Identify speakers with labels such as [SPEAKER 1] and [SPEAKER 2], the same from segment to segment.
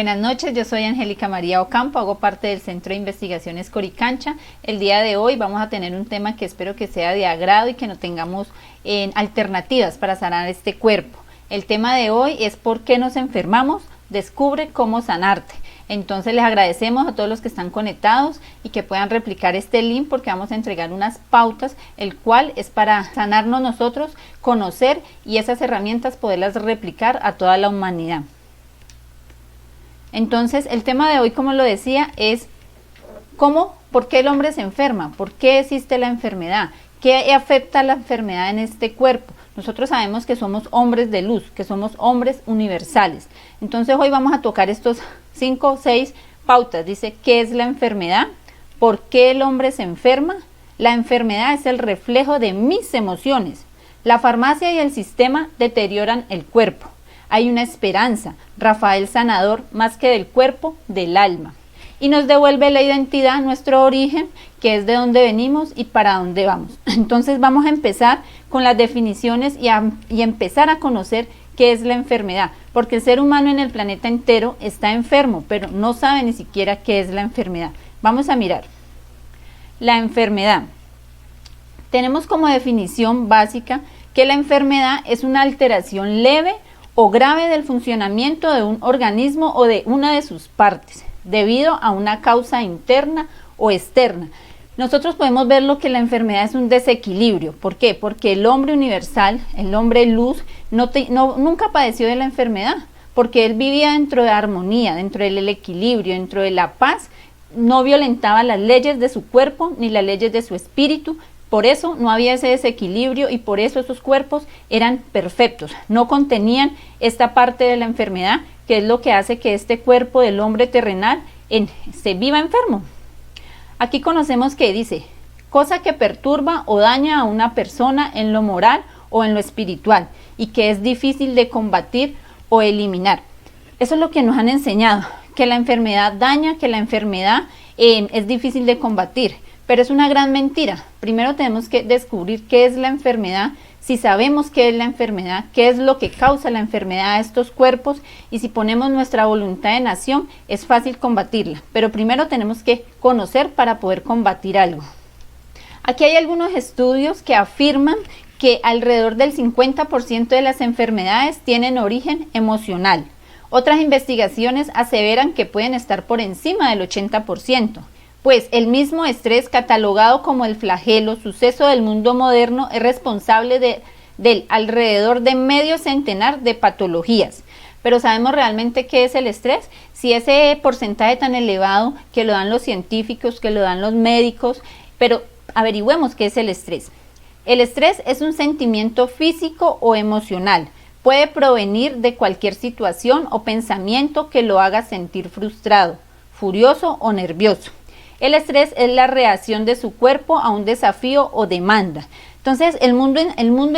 [SPEAKER 1] Buenas noches, yo soy Angélica María Ocampo, hago parte del Centro de Investigaciones Coricancha. El día de hoy vamos a tener un tema que espero que sea de agrado y que no tengamos alternativas para sanar este cuerpo. El tema de hoy es ¿por qué nos enfermamos? Descubre cómo sanarte. Entonces les agradecemos a todos los que están conectados y que puedan replicar este link porque vamos a entregar unas pautas, el cual es para sanarnos nosotros, conocer y esas herramientas poderlas replicar a toda la humanidad. Entonces el tema de hoy, como lo decía, es ¿por qué el hombre se enferma? ¿Por qué existe la enfermedad? ¿Qué afecta la enfermedad en este cuerpo? Nosotros sabemos que somos hombres de luz, que somos hombres universales. Entonces hoy vamos a tocar estos 5 o 6 pautas. Dice, ¿qué es la enfermedad? ¿Por qué el hombre se enferma? La enfermedad es el reflejo de mis emociones. La farmacia y el sistema deterioran el cuerpo. Hay una esperanza, Rafael sanador, más que del cuerpo, del alma. Y nos devuelve la identidad, nuestro origen, que es de dónde venimos y para dónde vamos. Entonces vamos a empezar con las definiciones y empezar a conocer qué es la enfermedad. Porque el ser humano en el planeta entero está enfermo, pero no sabe ni siquiera qué es la enfermedad. Vamos a mirar. La enfermedad. Tenemos como definición básica que la enfermedad es una alteración leve o grave del funcionamiento de un organismo o de una de sus partes, debido a una causa interna o externa. Nosotros podemos ver lo que la enfermedad es un desequilibrio. ¿Por qué? Porque el hombre universal, el hombre luz, nunca padeció de la enfermedad, porque él vivía dentro de la armonía, dentro del equilibrio, dentro de la paz, no violentaba las leyes de su cuerpo ni las leyes de su espíritu. Por eso no había ese desequilibrio y por eso esos cuerpos eran perfectos, no contenían esta parte de la enfermedad, que es lo que hace que este cuerpo del hombre terrenal se viva enfermo. Aquí conocemos que dice, cosa que perturba o daña a una persona en lo moral o en lo espiritual y que es difícil de combatir o eliminar. Eso es lo que nos han enseñado, que la enfermedad daña, que la enfermedad es difícil de combatir. Pero es una gran mentira. Primero tenemos que descubrir qué es la enfermedad, si sabemos qué es la enfermedad, qué es lo que causa la enfermedad a estos cuerpos y si ponemos nuestra voluntad en acción es fácil combatirla. Pero primero tenemos que conocer para poder combatir algo. Aquí hay algunos estudios que afirman que alrededor del 50% de las enfermedades tienen origen emocional. Otras investigaciones aseveran que pueden estar por encima del 80%. Pues el mismo estrés, catalogado como el flagelo, suceso del mundo moderno, es responsable del alrededor de medio centenar de patologías. Pero ¿sabemos realmente qué es el estrés? Si ese porcentaje tan elevado que lo dan los científicos, que lo dan los médicos, pero averigüemos qué es el estrés. El estrés es un sentimiento físico o emocional. Puede provenir de cualquier situación o pensamiento que lo haga sentir frustrado, furioso o nervioso. El estrés es la reacción de su cuerpo a un desafío o demanda. Entonces, el mundo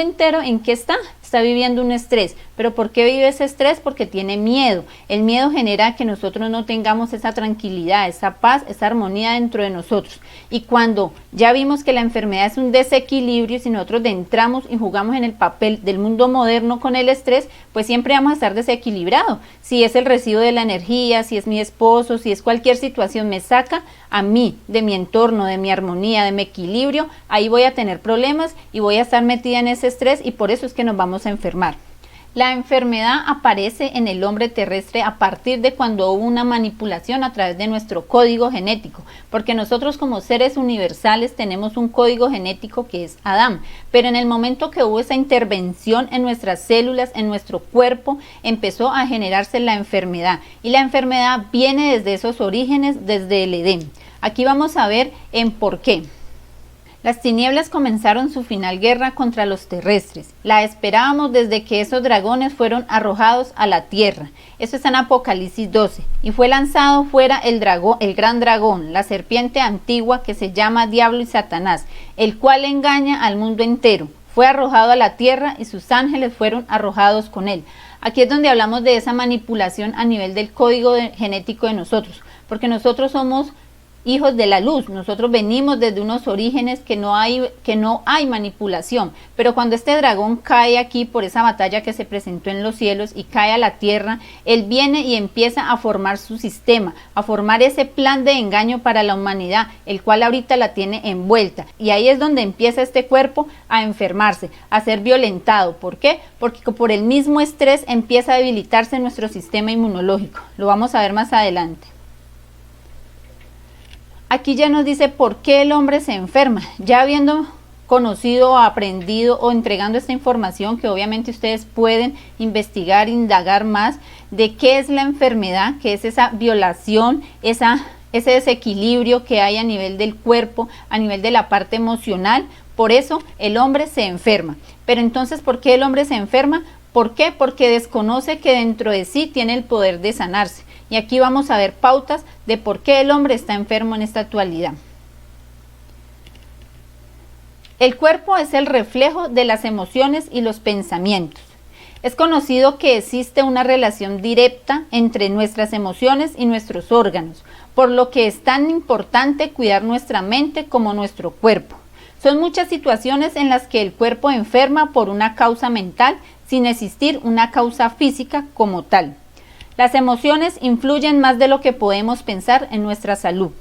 [SPEAKER 1] entero, ¿en qué está? Está viviendo un estrés. ¿Pero por qué vive ese estrés? Porque tiene miedo. El miedo genera que nosotros no tengamos esa tranquilidad, esa paz, esa armonía dentro de nosotros. Y cuando ya vimos que la enfermedad es un desequilibrio, si nosotros entramos y jugamos en el papel del mundo moderno con el estrés, pues siempre vamos a estar desequilibrados. Si es el residuo de la energía, si es mi esposo, si es cualquier situación, me saca a mí, de mi entorno, de mi armonía, de mi equilibrio, ahí voy a tener problemas y voy a estar metida en ese estrés y por eso es que nos vamos a enfermar. La enfermedad aparece en el hombre terrestre a partir de cuando hubo una manipulación a través de nuestro código genético, porque nosotros como seres universales tenemos un código genético que es Adán, pero en el momento que hubo esa intervención en nuestras células, en nuestro cuerpo, empezó a generarse la enfermedad, y la enfermedad viene desde esos orígenes, desde el Edén. Aquí vamos a ver en por qué. Las tinieblas comenzaron su final guerra contra los terrestres. La esperábamos desde que esos dragones fueron arrojados a la tierra. Eso está en Apocalipsis 12. Y fue lanzado fuera el gran dragón, la serpiente antigua que se llama Diablo y Satanás, el cual engaña al mundo entero. Fue arrojado a la tierra y sus ángeles fueron arrojados con él. Aquí es donde hablamos de esa manipulación a nivel del código genético de nosotros, porque nosotros somos hijos de la luz, nosotros venimos desde unos orígenes que no hay manipulación, pero cuando este dragón cae aquí por esa batalla que se presentó en los cielos y cae a la tierra, él viene y empieza a formar su sistema, a formar ese plan de engaño para la humanidad, el cual ahorita la tiene envuelta, y ahí es donde empieza este cuerpo a enfermarse, a ser violentado. ¿Por qué? Porque por el mismo estrés empieza a debilitarse nuestro sistema inmunológico. Lo vamos a ver más adelante. Aquí ya nos dice por qué el hombre se enferma, ya habiendo conocido o aprendido o entregando esta información, que obviamente ustedes pueden investigar, indagar más de qué es la enfermedad, qué es esa violación, ese desequilibrio que hay a nivel del cuerpo, a nivel de la parte emocional. Por eso el hombre se enferma. Pero entonces, ¿por qué el hombre se enferma? ¿Por qué? Porque desconoce que dentro de sí tiene el poder de sanarse. Y aquí vamos a ver pautas de por qué el hombre está enfermo en esta actualidad. El cuerpo es el reflejo de las emociones y los pensamientos. Es conocido que existe una relación directa entre nuestras emociones y nuestros órganos, por lo que es tan importante cuidar nuestra mente como nuestro cuerpo. Son muchas situaciones en las que el cuerpo enferma por una causa mental sin existir una causa física como tal. Las emociones influyen más de lo que podemos pensar en nuestra salud.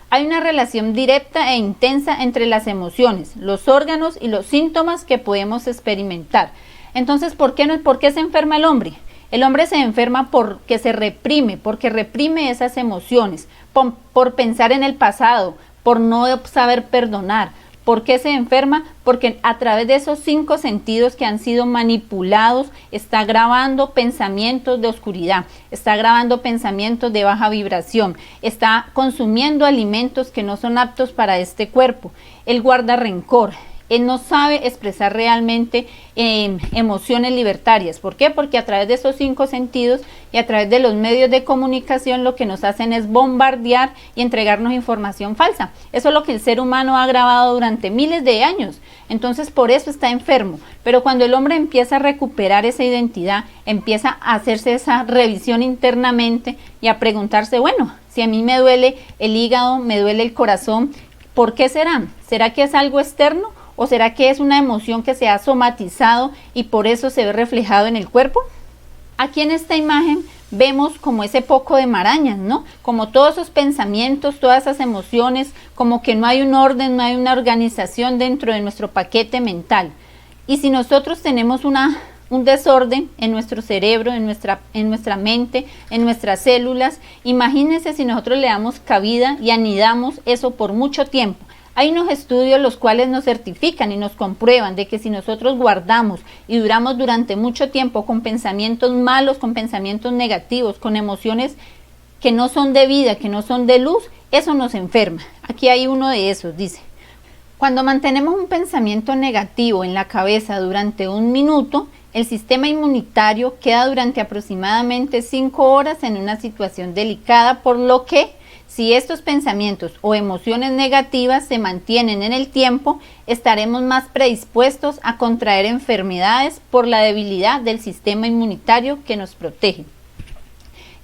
[SPEAKER 1] Hay una relación directa e intensa entre las emociones, los órganos y los síntomas que podemos experimentar. Entonces, ¿por qué se enferma el hombre? El hombre se enferma porque se reprime, porque reprime esas emociones, por pensar en el pasado, por no saber perdonar. ¿Por qué se enferma? Porque a través de esos 5 sentidos que han sido manipulados, está grabando pensamientos de oscuridad, está grabando pensamientos de baja vibración, está consumiendo alimentos que no son aptos para este cuerpo. Él guarda rencor. Él no sabe expresar realmente emociones libertarias. ¿Por qué? Porque a través de esos 5 sentidos y a través de los medios de comunicación lo que nos hacen es bombardear y entregarnos información falsa. Eso es lo que el ser humano ha grabado durante miles de años. Entonces por eso está enfermo. Pero cuando el hombre empieza a recuperar esa identidad, empieza a hacerse esa revisión internamente y a preguntarse, bueno, si a mí me duele el hígado, me duele el corazón, ¿por qué será? ¿Será que es algo externo? ¿O será que es una emoción que se ha somatizado y por eso se ve reflejado en el cuerpo? Aquí en esta imagen vemos como ese poco de marañas, ¿no? Como todos esos pensamientos, todas esas emociones, como que no hay un orden, no hay una organización dentro de nuestro paquete mental. Y si nosotros tenemos un desorden en nuestro cerebro, en nuestra mente, en nuestras células, imagínense si nosotros le damos cabida y anidamos eso por mucho tiempo. Hay unos estudios los cuales nos certifican y nos comprueban de que si nosotros guardamos y duramos durante mucho tiempo con pensamientos malos, con pensamientos negativos, con emociones que no son de vida, que no son de luz, eso nos enferma. Aquí hay uno de esos, dice: cuando mantenemos un pensamiento negativo en la cabeza durante 1 minuto, el sistema inmunitario queda durante aproximadamente 5 horas en una situación delicada, por lo que si estos pensamientos o emociones negativas se mantienen en el tiempo, estaremos más predispuestos a contraer enfermedades por la debilidad del sistema inmunitario que nos protege.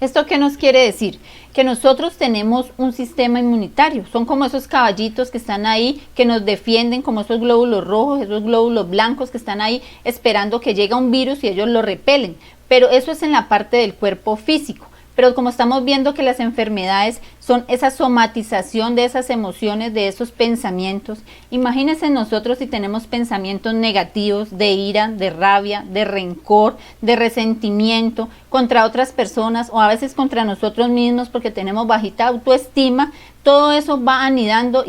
[SPEAKER 1] ¿Esto qué nos quiere decir? Que nosotros tenemos un sistema inmunitario, son como esos caballitos que están ahí, que nos defienden, como esos glóbulos rojos, esos glóbulos blancos que están ahí esperando que llegue un virus y ellos lo repelen, pero eso es en la parte del cuerpo físico. pero como estamos viendo que las enfermedades son esa somatización de esas emociones, de esos pensamientos, imagínense nosotros si tenemos pensamientos negativos de ira, de rabia, de rencor, de resentimiento contra otras personas o a veces contra nosotros mismos porque tenemos bajita autoestima, todo eso va anidando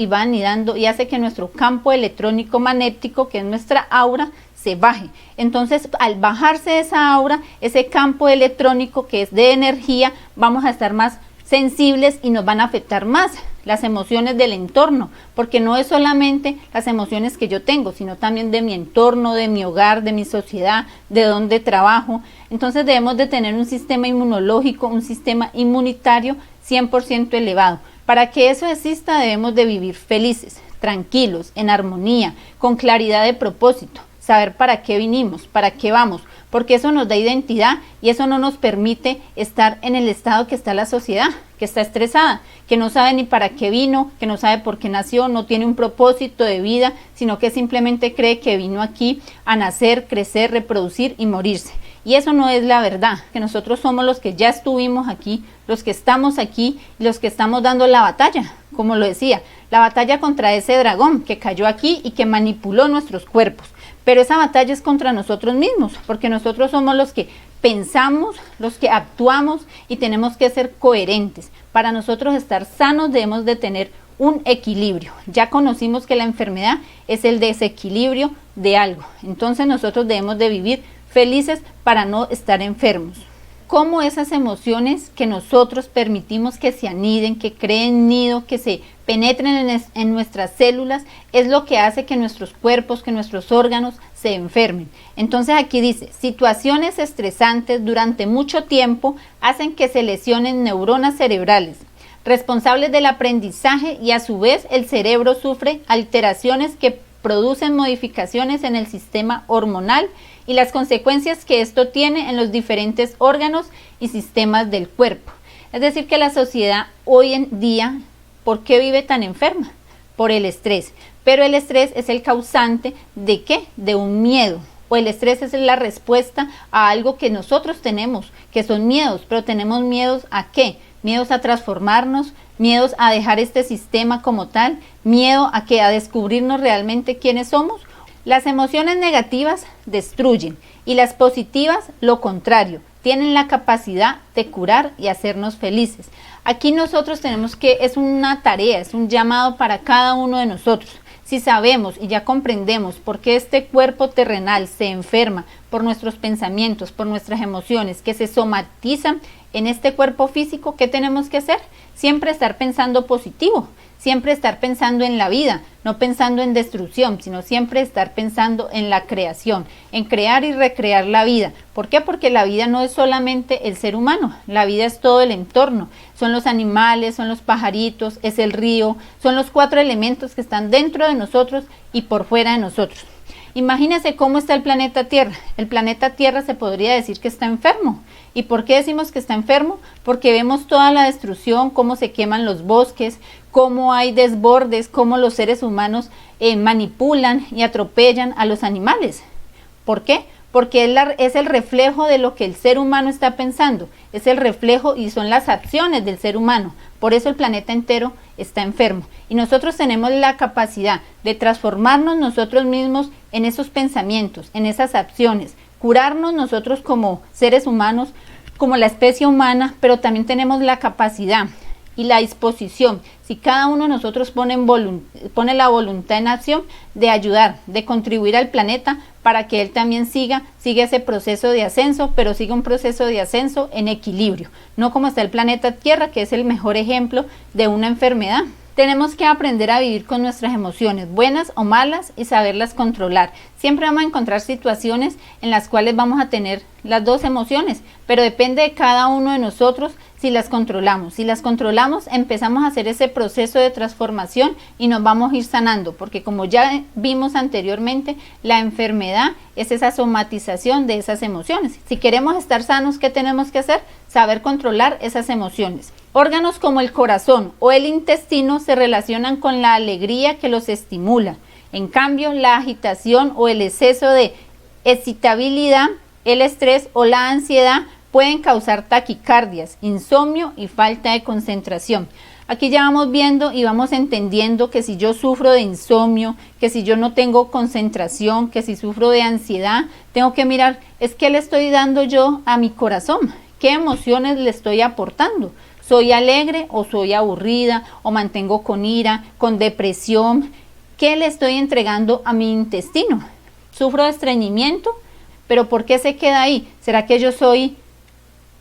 [SPEAKER 1] y hace que nuestro campo electrónico magnético, que es nuestra aura, se baje. Entonces, al bajarse esa aura, ese campo electrónico que es de energía, vamos a estar más sensibles y nos van a afectar más las emociones del entorno, porque no es solamente las emociones que yo tengo, sino también de mi entorno, de mi hogar, de mi sociedad, de donde trabajo. Entonces debemos de tener un sistema inmunológico, un sistema inmunitario 100% elevado. Para que eso exista debemos de vivir felices, tranquilos, en armonía, con claridad de propósito, saber para qué vinimos, para qué vamos, porque eso nos da identidad y eso no nos permite estar en el estado que está la sociedad, que está estresada, que no sabe ni para qué vino, que no sabe por qué nació, no tiene un propósito de vida, sino que simplemente cree que vino aquí a nacer, crecer, reproducir y morirse. Y eso no es la verdad, que nosotros somos los que ya estuvimos aquí, los que estamos aquí, los que estamos dando la batalla, como lo decía, la batalla contra ese dragón que cayó aquí y que manipuló nuestros cuerpos. Pero esa batalla es contra nosotros mismos, porque nosotros somos los que pensamos, los que actuamos y tenemos que ser coherentes. Para nosotros estar sanos debemos de tener un equilibrio. Ya conocimos que la enfermedad es el desequilibrio de algo. Entonces nosotros debemos de vivir felices para no estar enfermos. Cómo esas emociones que nosotros permitimos que se aniden, que creen nido, que se penetren en nuestras células, es lo que hace que nuestros cuerpos, que nuestros órganos se enfermen. Entonces aquí dice, situaciones estresantes durante mucho tiempo hacen que se lesionen neuronas cerebrales, responsables del aprendizaje, y a su vez el cerebro sufre alteraciones que producen modificaciones en el sistema hormonal y las consecuencias que esto tiene en los diferentes órganos y sistemas del cuerpo. Es decir, que la sociedad hoy en día, ¿por qué vive tan enferma? Por el estrés. Pero el estrés es el causante ¿de qué? De un miedo. O el estrés es la respuesta a algo que nosotros tenemos, que son miedos, pero tenemos miedos ¿a qué? Miedos a transformarnos, miedos a dejar este sistema como tal, miedo a que a descubrirnos realmente quiénes somos. Las emociones negativas destruyen y las positivas lo contrario, tienen la capacidad de curar y hacernos felices. Aquí nosotros tenemos que, es una tarea, es un llamado para cada uno de nosotros. Si sabemos y ya comprendemos por qué este cuerpo terrenal se enferma por nuestros pensamientos, por nuestras emociones que se somatizan en este cuerpo físico, ¿qué tenemos que hacer? Siempre estar pensando positivo, siempre estar pensando en la vida, no pensando en destrucción, sino siempre estar pensando en la creación, en crear y recrear la vida. ¿Por qué? Porque la vida no es solamente el ser humano, la vida es todo el entorno, son los animales, son los pajaritos, es el río, son los 4 elementos que están dentro de nosotros y por fuera de nosotros. Imagínense cómo está el planeta Tierra. El planeta Tierra se podría decir que está enfermo. ¿Y por qué decimos que está enfermo? Porque vemos toda la destrucción, cómo se queman los bosques, cómo hay desbordes, cómo los seres humanos manipulan y atropellan a los animales. ¿Por qué? Porque es el reflejo de lo que el ser humano está pensando, es el reflejo y son las acciones del ser humano. Por eso el planeta entero está enfermo. Y nosotros tenemos la capacidad de transformarnos nosotros mismos en esos pensamientos, en esas acciones, curarnos nosotros como seres humanos, como la especie humana, pero también tenemos la capacidad y la disposición, si cada uno de nosotros pone la voluntad en acción, de ayudar, de contribuir al planeta para que él también siga ese proceso de ascenso, pero siga un proceso de ascenso en equilibrio, no como está el planeta Tierra, que es el mejor ejemplo de una enfermedad. Tenemos que aprender a vivir con nuestras emociones, buenas o malas, y saberlas controlar. Siempre vamos a encontrar situaciones en las cuales vamos a tener las dos emociones, pero depende de cada uno de nosotros si las controlamos. Si las controlamos, empezamos a hacer ese proceso de transformación y nos vamos a ir sanando, porque como ya vimos anteriormente, la enfermedad es esa somatización de esas emociones. Si queremos estar sanos, ¿qué tenemos que hacer? Saber controlar esas emociones. Órganos como el corazón o el intestino se relacionan con la alegría que los estimula. En cambio, la agitación o el exceso de excitabilidad, el estrés o la ansiedad pueden causar taquicardias, insomnio y falta de concentración. Aquí ya vamos viendo y vamos entendiendo que si yo sufro de insomnio, que si yo no tengo concentración, que si sufro de ansiedad, tengo que mirar, es qué le estoy dando yo a mi corazón, qué emociones le estoy aportando. ¿Soy alegre o soy aburrida o mantengo con ira, con depresión? ¿Qué le estoy entregando a mi intestino? ¿Sufro de estreñimiento? ¿Pero por qué se queda ahí? ¿Será que yo soy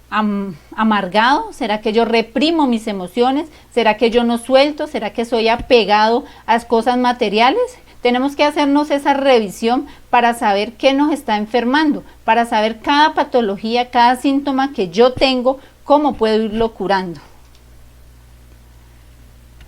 [SPEAKER 1] amargado? ¿Será que yo reprimo mis emociones? ¿Será que yo no suelto? ¿Será que soy apegado a las cosas materiales? Tenemos que hacernos esa revisión para saber qué nos está enfermando, para saber cada patología, cada síntoma que yo tengo, cómo puedo irlo curando.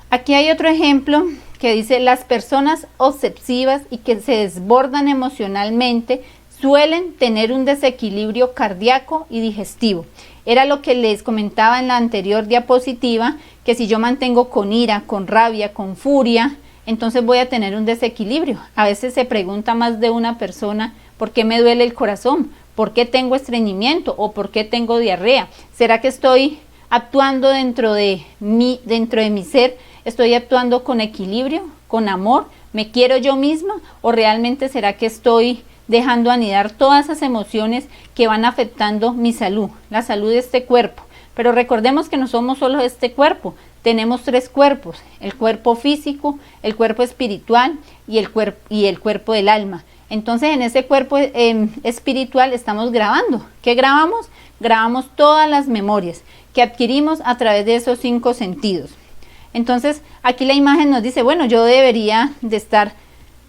[SPEAKER 1] Aquí hay otro ejemplo que dice: las personas obsesivas y que se desbordan emocionalmente suelen tener un desequilibrio cardíaco y digestivo. Era lo que les comentaba en la anterior diapositiva, que si yo mantengo con ira, con rabia, con furia, entonces voy a tener un desequilibrio. A veces se pregunta más de una persona: ¿por qué me duele el corazón? ¿Por qué tengo estreñimiento? ¿O por qué tengo diarrea? ¿Será que estoy actuando dentro de mi ser? ¿Estoy actuando con equilibrio, con amor? ¿Me quiero yo misma? ¿O realmente será que estoy dejando anidar todas esas emociones que van afectando mi salud, la salud de este cuerpo? Pero recordemos que no somos solo este cuerpo, tenemos tres cuerpos: el cuerpo físico, el cuerpo espiritual y el cuerpo del alma. Entonces en ese cuerpo espiritual estamos grabando. ¿Qué grabamos? Grabamos todas las memorias que adquirimos a través de esos 5 sentidos. Entonces aquí la imagen nos dice, bueno, yo debería de estar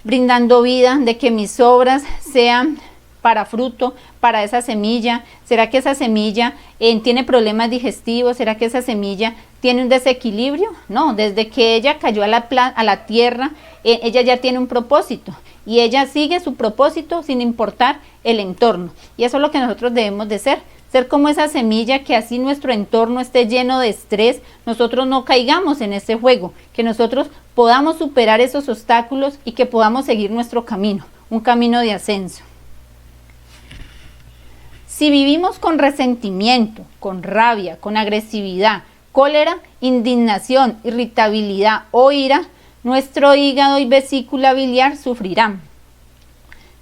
[SPEAKER 1] brindando vida, de que mis obras sean para fruto, para esa semilla. ¿Será que esa semilla tiene problemas digestivos? ¿Será que esa semilla tiene un desequilibrio? No, desde que ella cayó a la tierra, ella ya tiene un propósito y ella sigue su propósito sin importar el entorno. Y eso es lo que nosotros debemos de ser como esa semilla, que así nuestro entorno esté lleno de estrés, nosotros no caigamos en ese juego, que nosotros podamos superar esos obstáculos y que podamos seguir nuestro camino, un camino de ascenso. Si vivimos con resentimiento, con rabia, con agresividad, cólera, indignación, irritabilidad o ira, nuestro hígado y vesícula biliar sufrirán.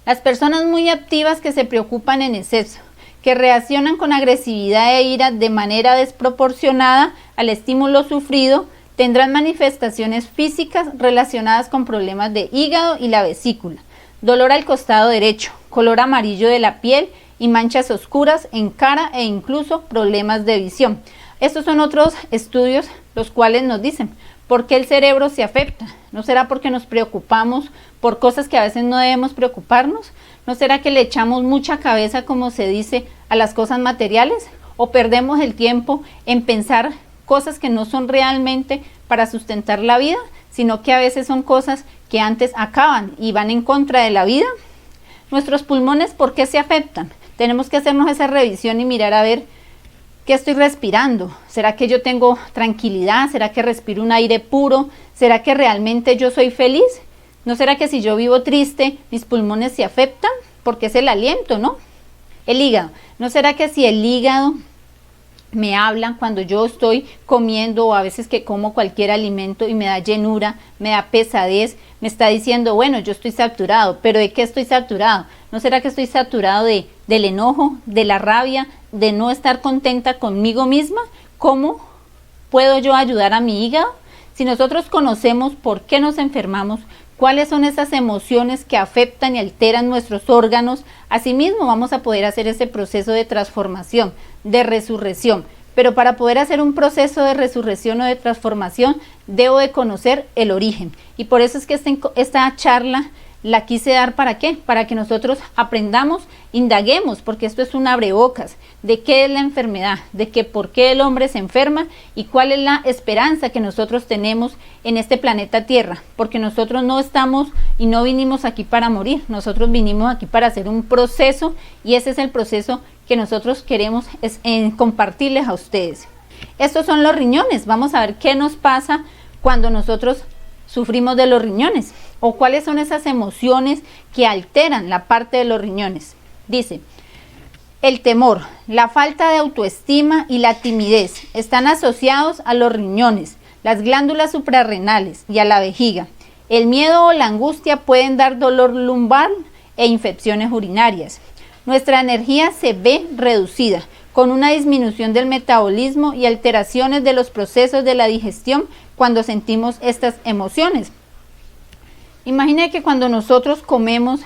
[SPEAKER 1] Las personas muy activas que se preocupan en exceso, que reaccionan con agresividad e ira de manera desproporcionada al estímulo sufrido, tendrán manifestaciones físicas relacionadas con problemas de hígado y la vesícula, dolor al costado derecho, color amarillo de la piel y manchas oscuras en cara e incluso problemas de visión. Estos son otros estudios los cuales nos dicen por qué el cerebro se afecta. ¿No será porque nos preocupamos por cosas que a veces no debemos preocuparnos? ¿No será que le echamos mucha cabeza, como se dice, a las cosas materiales? ¿O perdemos el tiempo en pensar cosas que no son realmente para sustentar la vida, sino que a veces son cosas que antes acaban y van en contra de la vida? Nuestros pulmones, ¿por qué se afectan? Tenemos que hacernos esa revisión y mirar a ver qué estoy respirando. ¿Será que yo tengo tranquilidad? ¿Será que respiro un aire puro? ¿Será que realmente yo soy feliz? ¿No será que si yo vivo triste, mis pulmones se afectan? Porque es el aliento, ¿no? El hígado. ¿No será que si el hígado me habla cuando yo estoy comiendo, o a veces que como cualquier alimento y me da llenura, me da pesadez, me está diciendo, bueno, yo estoy saturado? ¿Pero de qué estoy saturado? ¿No será que estoy saturado del enojo, de la rabia, de no estar contenta conmigo misma? ¿Cómo puedo yo ayudar a mi hígado? Si nosotros conocemos por qué nos enfermamos, cuáles son esas emociones que afectan y alteran nuestros órganos, asimismo vamos a poder hacer ese proceso de transformación, de resurrección. Pero para poder hacer un proceso de resurrección o de transformación, debo de conocer el origen. Y por eso es que esta charla la quise dar, ¿para qué? Para que nosotros aprendamos, indaguemos, porque esto es un abrebocas de qué es la enfermedad, de que por qué el hombre se enferma y cuál es la esperanza que nosotros tenemos en este planeta Tierra, porque nosotros no estamos y no vinimos aquí para morir, nosotros vinimos aquí para hacer un proceso, y ese es el proceso que nosotros queremos compartirles a ustedes. Estos son los riñones. Vamos a ver qué nos pasa cuando nosotros sufrimos de los riñones, o cuáles son esas emociones que alteran la parte de los riñones. Dice, El temor, la falta de autoestima y la timidez están asociados a los riñones, las glándulas suprarrenales y a la vejiga. El miedo o la angustia pueden dar dolor lumbar e infecciones urinarias. Nuestra energía se ve reducida, con una disminución del metabolismo y alteraciones de los procesos de la digestión cuando sentimos estas emociones. Imagina que cuando nosotros comemos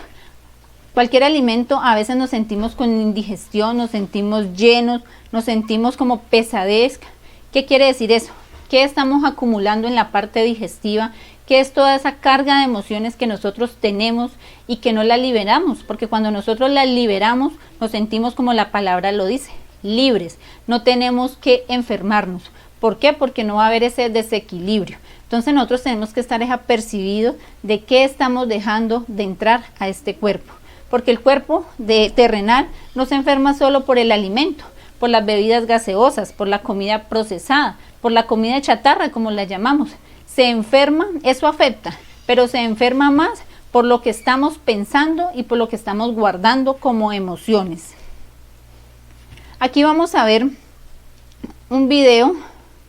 [SPEAKER 1] cualquier alimento, a veces nos sentimos con indigestión, nos sentimos llenos, nos sentimos como pesadez. ¿Qué quiere decir eso? ¿Qué estamos acumulando en la parte digestiva? ¿Qué es toda esa carga de emociones que nosotros tenemos y que no la liberamos? Porque cuando nosotros la liberamos, nos sentimos como la palabra lo dice, libres. No tenemos que enfermarnos. ¿Por qué? Porque no va a haber ese desequilibrio. Entonces nosotros tenemos que estar apercibidos de qué estamos dejando de entrar a este cuerpo. Porque el cuerpo terrenal no se enferma solo por el alimento, por las bebidas gaseosas, por la comida procesada, por la comida chatarra, como la llamamos. Se enferma, eso afecta, pero se enferma más por lo que estamos pensando y por lo que estamos guardando como emociones. Aquí vamos a ver un video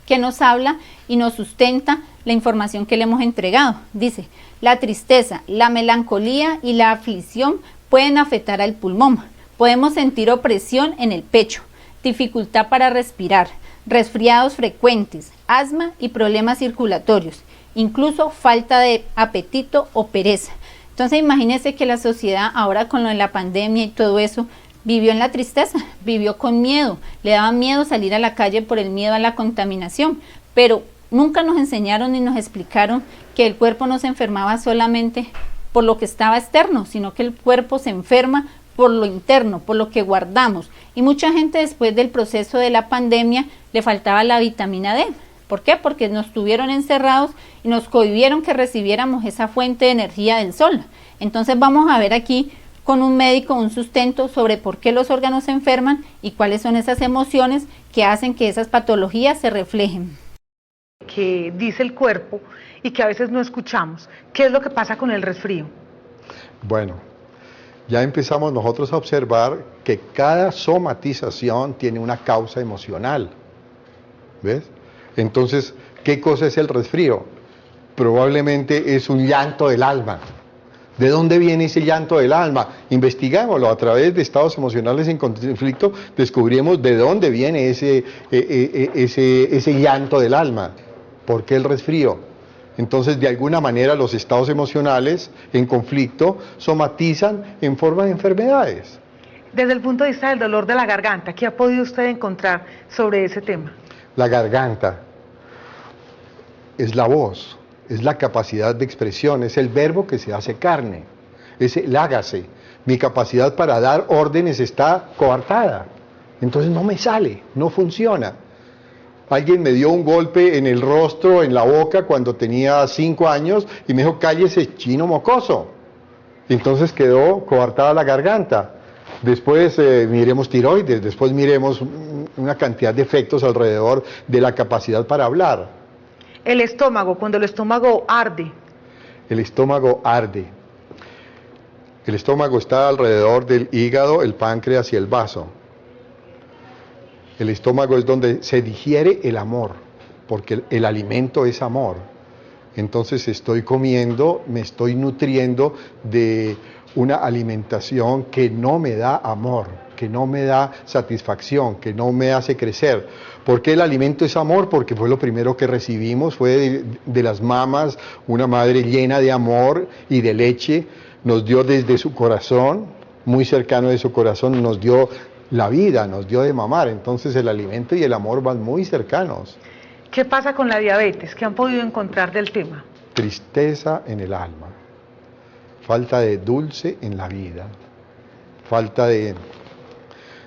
[SPEAKER 1] que nos habla y nos sustenta la información que le hemos entregado. Dice, la tristeza, la melancolía y la aflicción pueden afectar al pulmón. Podemos sentir opresión en el pecho, dificultad para respirar, resfriados frecuentes, asma y problemas circulatorios, incluso falta de apetito o pereza. Entonces imagínense que la sociedad ahora con lo de la pandemia y todo eso, vivió en la tristeza, vivió con miedo, le daba miedo salir a la calle por el miedo a la contaminación, pero nunca nos enseñaron ni nos explicaron que el cuerpo no se enfermaba solamente por lo que estaba externo, sino que el cuerpo se enferma por lo interno, por lo que guardamos. Y mucha gente después del proceso de la pandemia le faltaba la vitamina D. ¿Por qué? Porque nos tuvieron encerrados y nos cohibieron que recibiéramos esa fuente de energía del sol. Entonces vamos a ver aquí con un médico un sustento sobre por qué los órganos se enferman y cuáles son esas emociones que hacen que esas patologías se reflejen.
[SPEAKER 2] Que dice el cuerpo y que a veces no escuchamos. ¿Qué es lo que pasa con el resfrío?
[SPEAKER 3] Bueno, ya empezamos nosotros a observar que cada somatización tiene una causa emocional. ¿Ves? Entonces, ¿qué cosa es el resfrío? Probablemente es un llanto del alma. ¿De dónde viene ese llanto del alma? Investigámoslo a través de estados emocionales en conflicto, descubrimos de dónde viene ese llanto del alma. ¿Por qué el resfrío? Entonces, de alguna manera, los estados emocionales en conflicto somatizan en forma de enfermedades.
[SPEAKER 2] Desde el punto de vista del dolor de la garganta, ¿qué ha podido usted encontrar sobre ese tema?
[SPEAKER 3] La garganta es la voz, es la capacidad de expresión, es el verbo que se hace carne, es el hágase. Mi capacidad para dar órdenes está coartada, entonces no me sale, no funciona. Alguien me dio un golpe en el rostro, en la boca, cuando tenía 5 años y me dijo, cállese, chino mocoso. Entonces quedó coartada la garganta. Después miremos tiroides, después miremos una cantidad de efectos alrededor de la capacidad para hablar.
[SPEAKER 2] El estómago, cuando el estómago arde.
[SPEAKER 3] El estómago arde. El estómago está alrededor del hígado, el páncreas y el vaso. El estómago es donde se digiere el amor, porque el alimento es amor. Entonces estoy comiendo, me estoy nutriendo de una alimentación que no me da amor, que no me da satisfacción, que no me hace crecer. ¿Por qué el alimento es amor? Porque fue lo primero que recibimos, fue de las mamas, una madre llena de amor y de leche, nos dio desde su corazón, muy cercano de su corazón, nos dio la vida, nos dio de mamar. Entonces el alimento y el amor van muy cercanos.
[SPEAKER 2] ¿Qué pasa con la diabetes? ¿Qué han podido encontrar del tema?
[SPEAKER 3] Tristeza en el alma, falta de dulce en la vida, falta de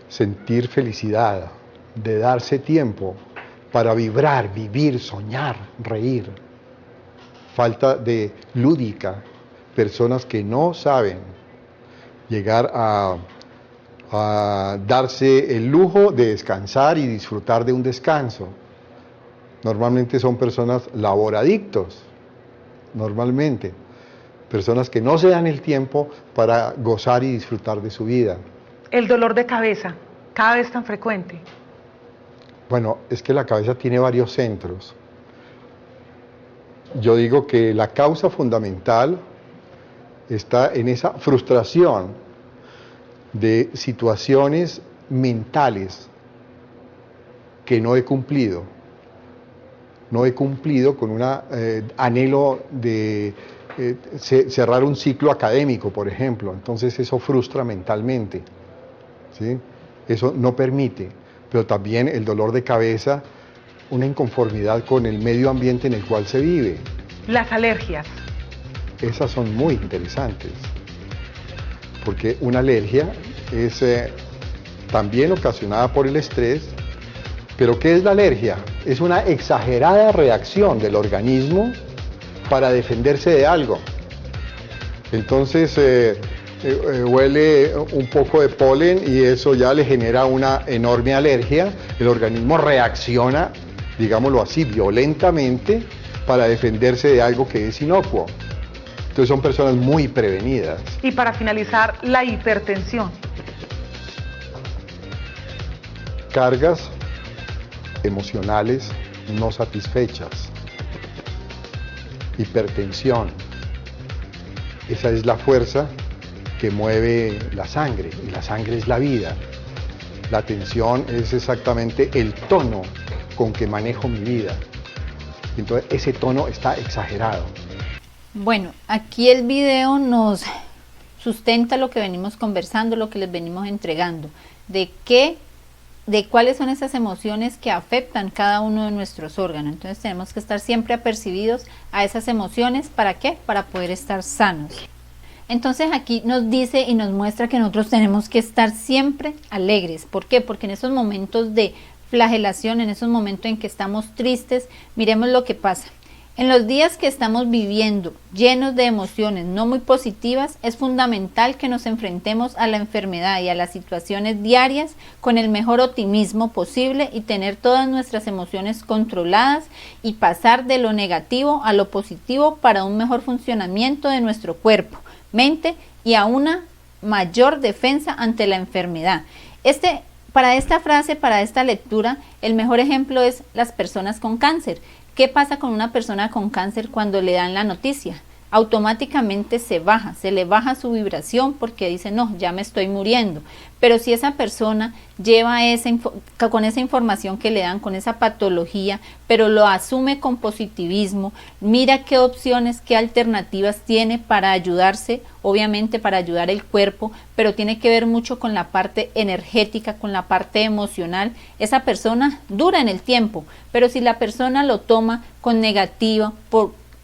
[SPEAKER 3] sentir felicidad, de darse tiempo para vibrar, vivir, soñar, reír. Falta de lúdica, personas que no saben llegar a darse el lujo de descansar y disfrutar de un descanso. Normalmente son personas laboradictos, normalmente, personas que no se dan el tiempo para gozar y disfrutar de su vida.
[SPEAKER 2] El dolor de cabeza, cada vez tan frecuente?
[SPEAKER 3] Bueno, es que la cabeza tiene varios centros. Yo digo que la causa fundamental está en esa frustración de situaciones mentales que no he cumplido. No he cumplido con un anhelo de cerrar un ciclo académico, por ejemplo. Entonces eso frustra mentalmente, ¿sí? Eso no permite. Pero también el dolor de cabeza, una inconformidad con el medio ambiente en el cual se vive.
[SPEAKER 2] Las alergias.
[SPEAKER 3] Esas son muy interesantes, porque una alergia es también ocasionada por el estrés. ¿Pero qué es la alergia? Es una exagerada reacción del organismo para defenderse de algo. Entonces huele un poco de polen y eso ya le genera una enorme alergia. El organismo reacciona, digámoslo así, violentamente para defenderse de algo que es inocuo. Entonces son personas muy prevenidas.
[SPEAKER 2] Y para finalizar, la hipertensión.
[SPEAKER 3] Cargas emocionales no satisfechas. Hipertensión. Esa es la fuerza que mueve la sangre, y la sangre es la vida. La tensión es exactamente el tono con que manejo mi vida. Entonces ese tono está exagerado.
[SPEAKER 1] Bueno, aquí el video nos sustenta lo que venimos conversando, lo que les venimos entregando, de cuáles son esas emociones que afectan cada uno de nuestros órganos. Entonces tenemos que estar siempre apercibidos a esas emociones. ¿Para qué? Para poder estar sanos. Entonces aquí nos dice y nos muestra que nosotros tenemos que estar siempre alegres. ¿Por qué? Porque en esos momentos de flagelación, en esos momentos en que estamos tristes, miremos lo que pasa. En los días que estamos viviendo llenos de emociones no muy positivas, es fundamental que nos enfrentemos a la enfermedad y a las situaciones diarias con el mejor optimismo posible y tener todas nuestras emociones controladas y pasar de lo negativo a lo positivo para un mejor funcionamiento de nuestro cuerpo, mente y a una mayor defensa ante la enfermedad. Para esta frase, para esta lectura, el mejor ejemplo es las personas con cáncer. ¿Qué pasa con una persona con cáncer cuando le dan la noticia? Automáticamente se le baja su vibración porque dice, no, ya me estoy muriendo. Pero si esa persona lleva con esa información que le dan, con esa patología, pero lo asume con positivismo, mira qué opciones, qué alternativas tiene para ayudarse, obviamente para ayudar el cuerpo, pero tiene que ver mucho con la parte energética, con la parte emocional. Esa persona dura en el tiempo, pero si la persona lo toma con negativa,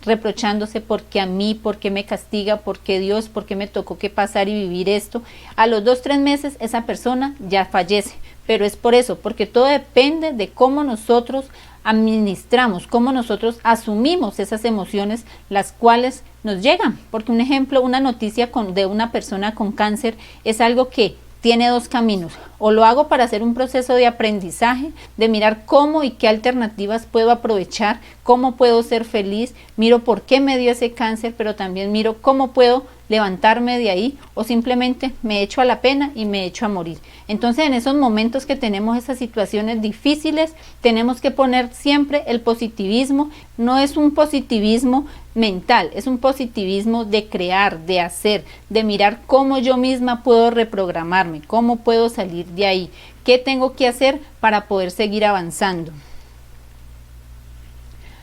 [SPEAKER 1] reprochándose porque a mí, porque me castiga, porque Dios, porque me tocó que pasar y vivir esto, a los 2-3 meses esa persona ya fallece. Pero es por eso, porque todo depende de cómo nosotros administramos, cómo nosotros asumimos esas emociones, las cuales nos llegan. Porque un ejemplo, una noticia de una persona con cáncer es algo que tiene dos caminos: o lo hago para hacer un proceso de aprendizaje, de mirar cómo y qué alternativas puedo aprovechar, cómo puedo ser feliz, miro por qué me dio ese cáncer, pero también miro cómo puedo levantarme de ahí, o simplemente me echo a la pena y me echo a morir. Entonces en esos momentos que tenemos esas situaciones difíciles, tenemos que poner siempre el positivismo. No es un positivismo mental, es un positivismo de crear, de hacer, de mirar cómo yo misma puedo reprogramarme, cómo puedo salir de ahí, qué tengo que hacer para poder seguir avanzando.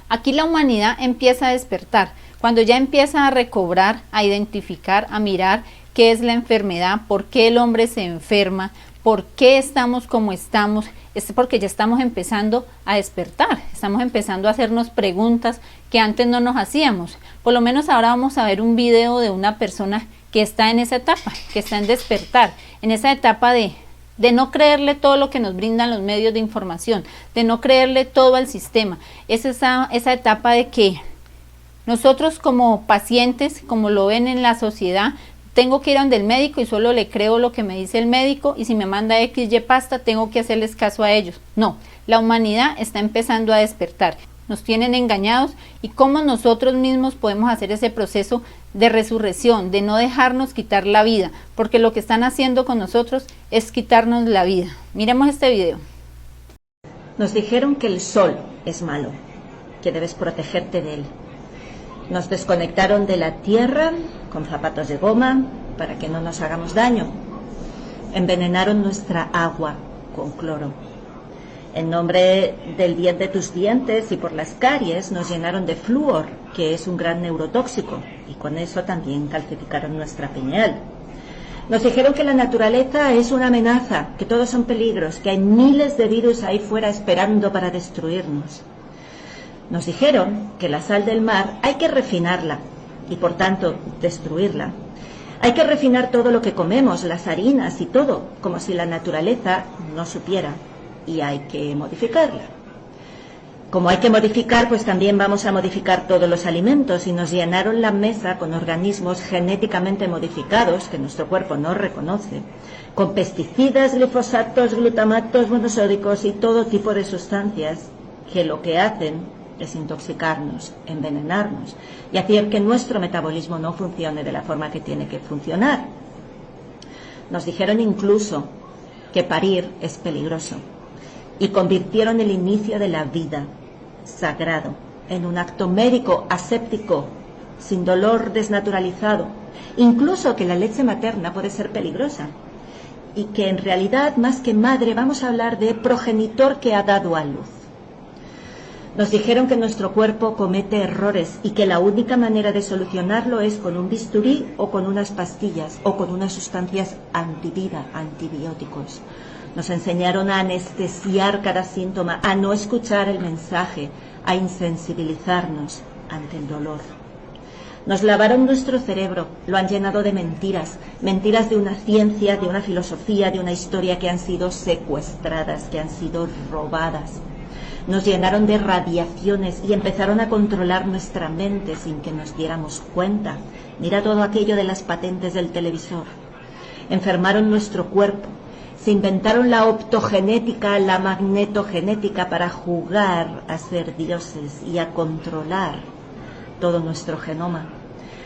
[SPEAKER 1] Aquí la humanidad empieza a despertar, cuando ya empieza a recobrar, a identificar, a mirar qué es la enfermedad, por qué el hombre se enferma, por qué estamos como estamos. Es porque ya estamos empezando a despertar, estamos empezando a hacernos preguntas que antes no nos hacíamos. Por lo menos ahora vamos a ver un video de una persona que está en esa etapa, que está en despertar, en esa etapa de no creerle todo lo que nos brindan los medios de información, de no creerle todo al sistema. Es esa etapa de que nosotros como pacientes, como lo ven en la sociedad, tengo que ir a donde el médico y solo le creo lo que me dice el médico, y si me manda XY pasta tengo que hacerles caso a ellos. No, la humanidad está empezando a despertar. nos tienen engañados y cómo nosotros mismos podemos hacer ese proceso de resurrección, de no dejarnos quitar la vida, porque lo que están haciendo con nosotros es quitarnos la vida. Miremos este video.
[SPEAKER 4] Nos dijeron que el sol es malo, que debes protegerte de él. Nos desconectaron de la tierra con zapatos de goma para que no nos hagamos daño. Envenenaron nuestra agua con cloro. En nombre del bien de tus dientes y por las caries nos llenaron de flúor, que es un gran neurotóxico, y con eso también calcificaron nuestra pineal. Nos dijeron que la naturaleza es una amenaza, que todos son peligros, que hay miles de virus ahí fuera esperando para destruirnos. Nos dijeron que la sal del mar hay que refinarla y por tanto destruirla. Hay que refinar todo lo que comemos, las harinas y todo, como si la naturaleza no supiera, y hay que modificarla. Como hay que modificar, pues también vamos a modificar todos los alimentos, y nos llenaron la mesa con organismos genéticamente modificados que nuestro cuerpo no reconoce, con pesticidas, glifosatos, glutamatos, monosódicos y todo tipo de sustancias que lo que hacen es intoxicarnos, envenenarnos y hacer que nuestro metabolismo no funcione de la forma que tiene que funcionar. Nos dijeron incluso que parir es peligroso y convirtieron el inicio de la vida sagrado en un acto médico aséptico, sin dolor, desnaturalizado, incluso que la leche materna puede ser peligrosa y que en realidad más que madre vamos a hablar de progenitor que ha dado a luz. Nos dijeron que nuestro cuerpo comete errores y que la única manera de solucionarlo es con un bisturí o con unas pastillas o con unas sustancias antivida, antibióticos. Nos enseñaron a anestesiar cada síntoma, a no escuchar el mensaje, a insensibilizarnos ante el dolor. Nos lavaron nuestro cerebro, lo han llenado de mentiras, mentiras de una ciencia, de una filosofía, de una historia que han sido secuestradas, que han sido robadas. Nos llenaron de radiaciones y empezaron a controlar nuestra mente sin que nos diéramos cuenta. Mira todo aquello de las patentes del televisor. Enfermaron nuestro cuerpo. Se inventaron la optogenética, la magnetogenética para jugar a ser dioses y a controlar todo nuestro genoma.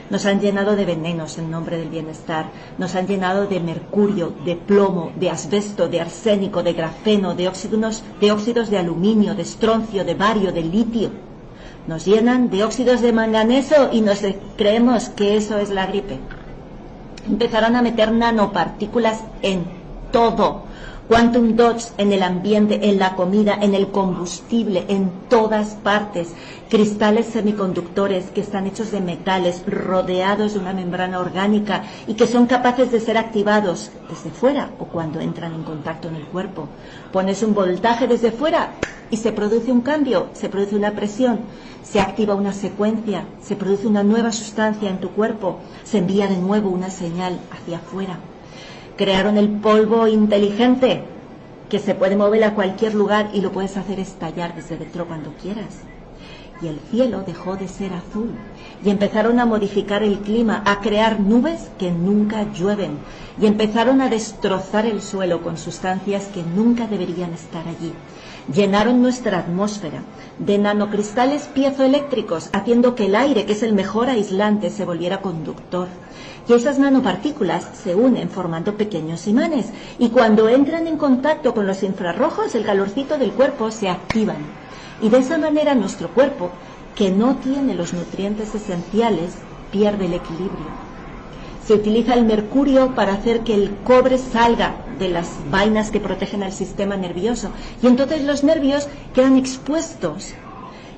[SPEAKER 4] Nos han llenado de venenos en nombre del bienestar, nos han llenado de mercurio, de plomo, de asbesto, de arsénico, de grafeno, de óxidos de aluminio, de estroncio, de bario, de litio. Nos llenan de óxidos de manganeso y nos creemos que eso es la gripe. Empezaron a meter nanopartículas en todo. Quantum dots en el ambiente, en la comida, en el combustible, en todas partes. Cristales semiconductores que están hechos de metales, rodeados de una membrana orgánica y que son capaces de ser activados desde fuera o cuando entran en contacto en el cuerpo. Pones un voltaje desde fuera y se produce un cambio, se produce una presión, se activa una secuencia, se produce una nueva sustancia en tu cuerpo, se envía de nuevo una señal hacia afuera. Crearon el polvo inteligente, que se puede mover a cualquier lugar y lo puedes hacer estallar desde dentro cuando quieras. Y el cielo dejó de ser azul y empezaron a modificar el clima, a crear nubes que nunca llueven y empezaron a destrozar el suelo con sustancias que nunca deberían estar allí. Llenaron nuestra atmósfera de nanocristales piezoeléctricos, haciendo que el aire, que es el mejor aislante, se volviera conductor. Y esas nanopartículas se unen formando pequeños imanes y cuando entran en contacto con los infrarrojos, el calorcito del cuerpo se activan. Y de esa manera nuestro cuerpo, que no tiene los nutrientes esenciales, pierde el equilibrio. Se utiliza el mercurio para hacer que el cobre salga de las vainas que protegen al sistema nervioso y entonces los nervios quedan expuestos.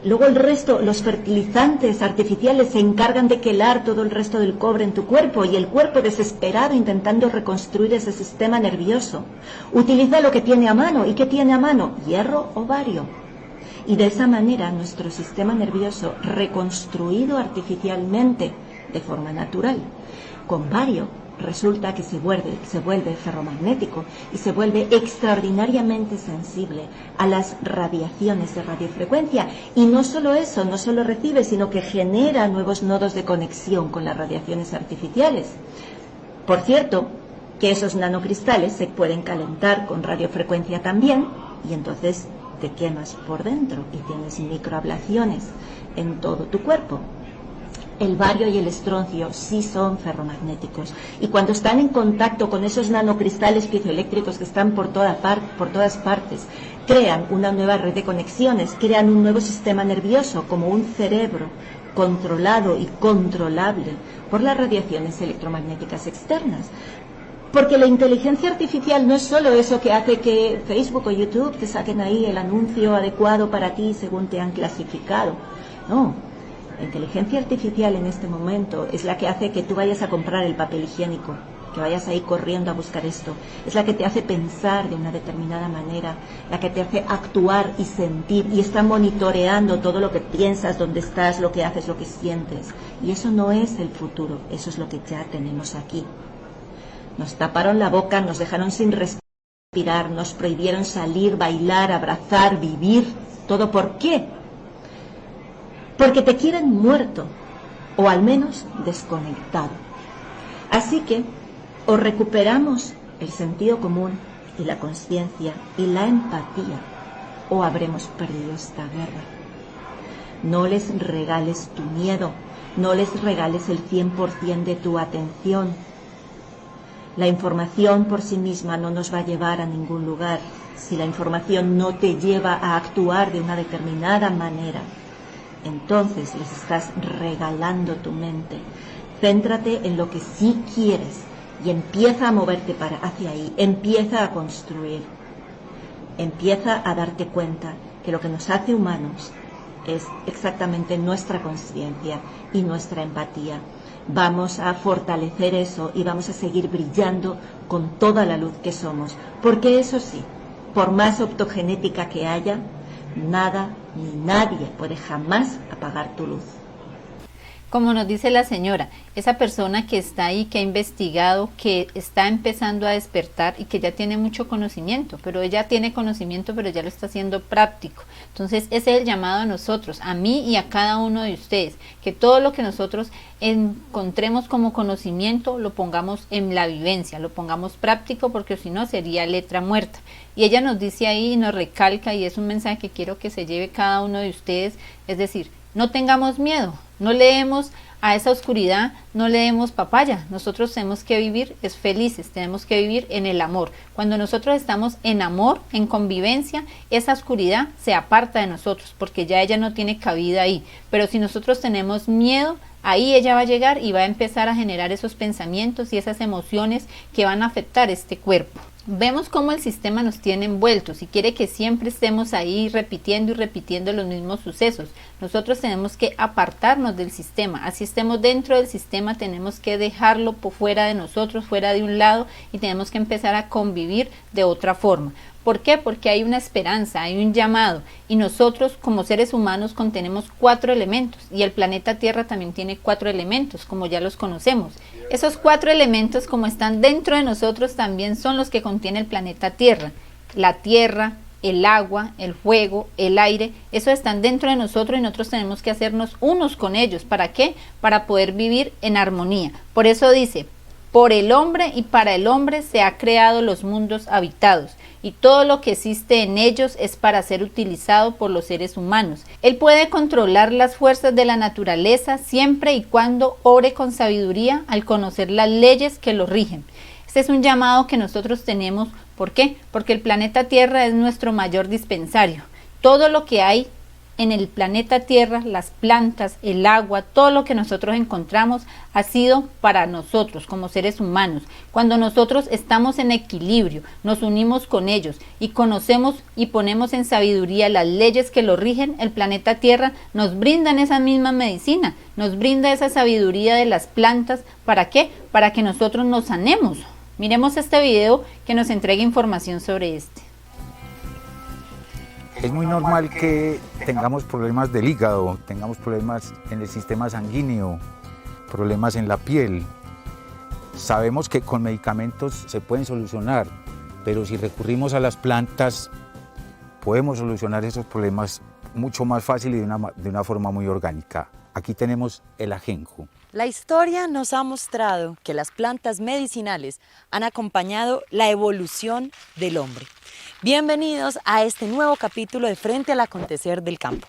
[SPEAKER 4] Luego el resto, los fertilizantes artificiales se encargan de quelar todo el resto del cobre en tu cuerpo y el cuerpo desesperado intentando reconstruir ese sistema nervioso utiliza lo que tiene a mano. ¿Y qué tiene a mano? Hierro o bario. Y de esa manera nuestro sistema nervioso, reconstruido artificialmente de forma natural, con bario, resulta que se vuelve ferromagnético y se vuelve extraordinariamente sensible a las radiaciones de radiofrecuencia. Y no solo eso, no solo recibe, sino que genera nuevos nodos de conexión con las radiaciones artificiales. Por cierto, que esos nanocristales se pueden calentar con radiofrecuencia también, y entonces te quemas por dentro y tienes microablaciones en todo tu cuerpo. El bario y el estroncio sí son ferromagnéticos y cuando están en contacto con esos nanocristales piezoeléctricos que están por todas partes, crean una nueva red de conexiones, crean un nuevo sistema nervioso, como un cerebro controlado y controlable por las radiaciones electromagnéticas externas. Porque la inteligencia artificial no es solo eso que hace que Facebook o YouTube te saquen ahí el anuncio adecuado para ti según te han clasificado. No, la inteligencia artificial en este momento es la que hace que tú vayas a comprar el papel higiénico, que vayas ahí corriendo a buscar esto. Es la que te hace pensar de una determinada manera, la que te hace actuar y sentir, y está monitoreando todo lo que piensas, dónde estás, lo que haces, lo que sientes. Y eso no es el futuro, eso es lo que ya tenemos aquí. Nos taparon la boca, nos dejaron sin respirar, nos prohibieron salir, bailar, abrazar, vivir. ¿Todo por qué? Porque te quieren muerto, o al menos desconectado. Así que, o recuperamos el sentido común y la conciencia y la empatía, o habremos perdido esta guerra. No les regales tu miedo, no les regales el 100% de tu atención. La información por sí misma no nos va a llevar a ningún lugar si la información no te lleva a actuar de una determinada manera. Entonces les estás regalando tu mente. Céntrate en lo que sí quieres y empieza a moverte hacia ahí, empieza a construir. Empieza a darte cuenta que lo que nos hace humanos es exactamente nuestra conciencia y nuestra empatía. Vamos a fortalecer eso y vamos a seguir brillando con toda la luz que somos. Porque eso sí, por más optogenética que haya, nada ni nadie puede jamás apagar tu luz.
[SPEAKER 1] Como nos dice la señora, esa persona que está ahí, que ha investigado, que está empezando a despertar y que ya tiene mucho conocimiento, pero ella tiene conocimiento, pero ya lo está haciendo práctico. Entonces ese es el llamado a nosotros, a mí y a cada uno de ustedes, que todo lo que nosotros encontremos como conocimiento lo pongamos en la vivencia, lo pongamos práctico, porque si no sería letra muerta. Y ella nos dice ahí y nos recalca, y es un mensaje que quiero que se lleve cada uno de ustedes, es decir, no tengamos miedo, no leemos a esa oscuridad, no le demos papaya. Nosotros tenemos que vivir felices, tenemos que vivir en el amor. Cuando nosotros estamos en amor, en convivencia, esa oscuridad se aparta de nosotros, porque ya ella no tiene cabida ahí. Pero si nosotros tenemos miedo, ahí ella va a llegar y va a empezar a generar esos pensamientos y esas emociones que van a afectar este cuerpo. Vemos cómo el sistema nos tiene envueltos y quiere que siempre estemos ahí repitiendo y repitiendo los mismos sucesos. Nosotros tenemos que apartarnos del sistema. Así estemos dentro del sistema, tenemos que dejarlo por fuera de nosotros, fuera de un lado, y tenemos que empezar a convivir de otra forma. ¿Por qué? Porque hay una esperanza, hay un llamado, y nosotros como seres humanos contenemos 4 elementos, y el planeta Tierra también tiene 4 elementos, como ya los conocemos. Esos 4 elementos, como están dentro de nosotros, también son los que contiene el planeta Tierra. La tierra, el agua, el fuego, el aire, esos están dentro de nosotros y nosotros tenemos que hacernos unos con ellos. ¿Para qué? Para poder vivir en armonía. Por eso dice, por el hombre y para el hombre se ha creado los mundos habitados, y todo lo que existe en ellos es para ser utilizado por los seres humanos. Él puede controlar las fuerzas de la naturaleza siempre y cuando obre con sabiduría al conocer las leyes que lo rigen. Este es un llamado que nosotros tenemos. ¿Por qué? Porque el planeta Tierra es nuestro mayor dispensario. Todo lo que hay en el planeta Tierra, las plantas, el agua, todo lo que nosotros encontramos ha sido para nosotros como seres humanos. Cuando nosotros estamos en equilibrio, nos unimos con ellos y conocemos y ponemos en sabiduría las leyes que lo rigen, el planeta Tierra nos brindan esa misma medicina, nos brinda esa sabiduría de las plantas. ¿Para qué? Para que nosotros nos sanemos. Miremos este video que nos entrega información sobre este.
[SPEAKER 5] Es muy normal que tengamos problemas del hígado, tengamos problemas en el sistema sanguíneo, problemas en la piel. Sabemos que con medicamentos se pueden solucionar, pero si recurrimos a las plantas, podemos solucionar esos problemas mucho más fácil y de una forma muy orgánica. Aquí tenemos el ajenjo.
[SPEAKER 6] La historia nos ha mostrado que las plantas medicinales han acompañado la evolución del hombre. Bienvenidos a este nuevo capítulo de Frente al Acontecer del Campo.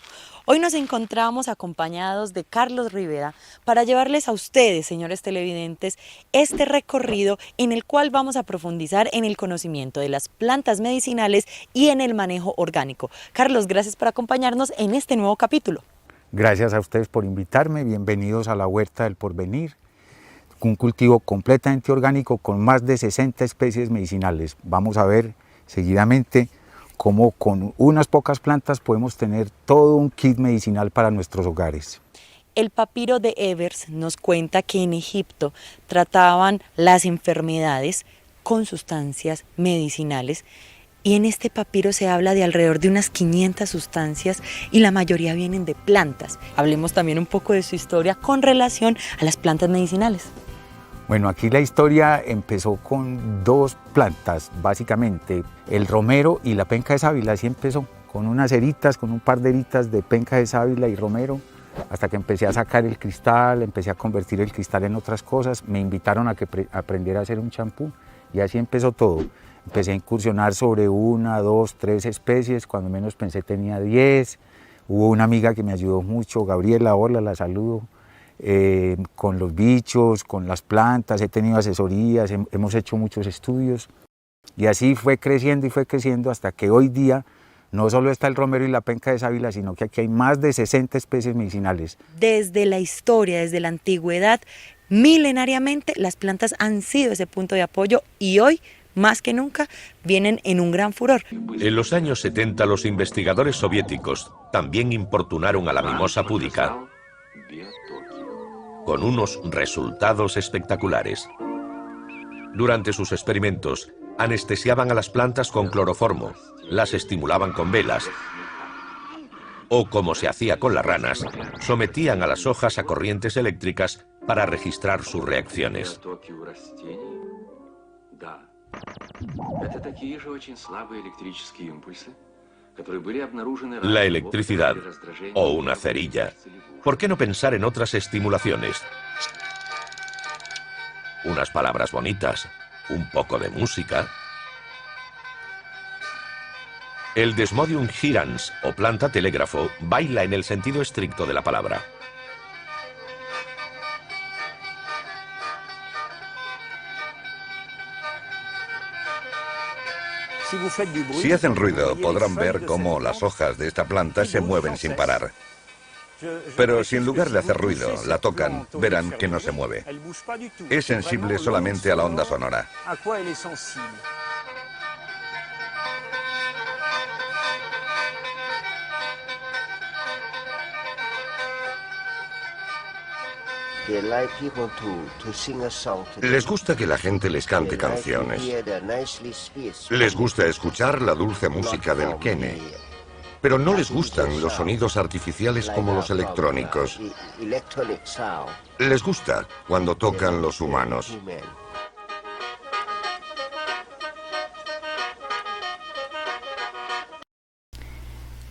[SPEAKER 6] Hoy nos encontramos acompañados de Carlos Rivera para llevarles a ustedes, señores televidentes, este recorrido en el cual vamos a profundizar en el conocimiento de las plantas medicinales y en el manejo orgánico. Carlos, gracias por acompañarnos en este nuevo capítulo.
[SPEAKER 5] Gracias a ustedes por invitarme, bienvenidos a la Huerta del Porvenir, un cultivo completamente orgánico con más de 60 especies medicinales. Vamos a ver seguidamente cómo con unas pocas plantas podemos tener todo un kit medicinal para nuestros hogares.
[SPEAKER 6] El papiro de Evers nos cuenta que en Egipto trataban las enfermedades con sustancias medicinales y en este papiro se habla de alrededor de unas 500 sustancias y la mayoría vienen de plantas. Hablemos también un poco de su historia con relación a las plantas medicinales.
[SPEAKER 5] Bueno, aquí la historia empezó con dos plantas, básicamente, el romero y la penca de sábila, así empezó, con unas eritas, con un par de eritas de penca de sábila y romero, hasta que empecé a sacar el cristal, empecé a convertir el cristal en otras cosas, me invitaron a que aprendiera a hacer un champú y así empezó todo. Empecé a incursionar sobre 1, 2, 3 especies, cuando menos pensé tenía 10, hubo una amiga que me ayudó mucho, Gabriela, hola, la saludo. Con los bichos, con las plantas, he tenido asesorías, hemos hecho muchos estudios y así fue creciendo hasta que hoy día no solo está el romero y la penca de sábila, sino que aquí hay más de 60 especies medicinales.
[SPEAKER 6] Desde la historia, desde la antigüedad, milenariamente las plantas han sido ese punto de apoyo y hoy, más que nunca, vienen en un gran furor.
[SPEAKER 7] En los años 70 los investigadores soviéticos también importunaron a la mimosa púdica con unos resultados espectaculares. Durante sus experimentos, anestesiaban a las plantas con cloroformo, las estimulaban con velas, o como se hacía con las ranas, sometían a las hojas a corrientes eléctricas para registrar sus reacciones. La electricidad o una cerilla. ¿Por qué no pensar en otras estimulaciones? Unas palabras bonitas, un poco de música. El Desmodium gyrans, o planta telégrafo, baila en el sentido estricto de la palabra.
[SPEAKER 8] Si hacen ruido, podrán ver cómo las hojas de esta planta se mueven sin parar. Pero si en lugar de hacer ruido la tocan, verán que no se mueve. Es sensible solamente a la onda sonora. Les gusta que la gente les cante canciones. Les gusta escuchar la dulce música del quene. Pero no les gustan los sonidos artificiales como los electrónicos. Les gusta cuando tocan los humanos.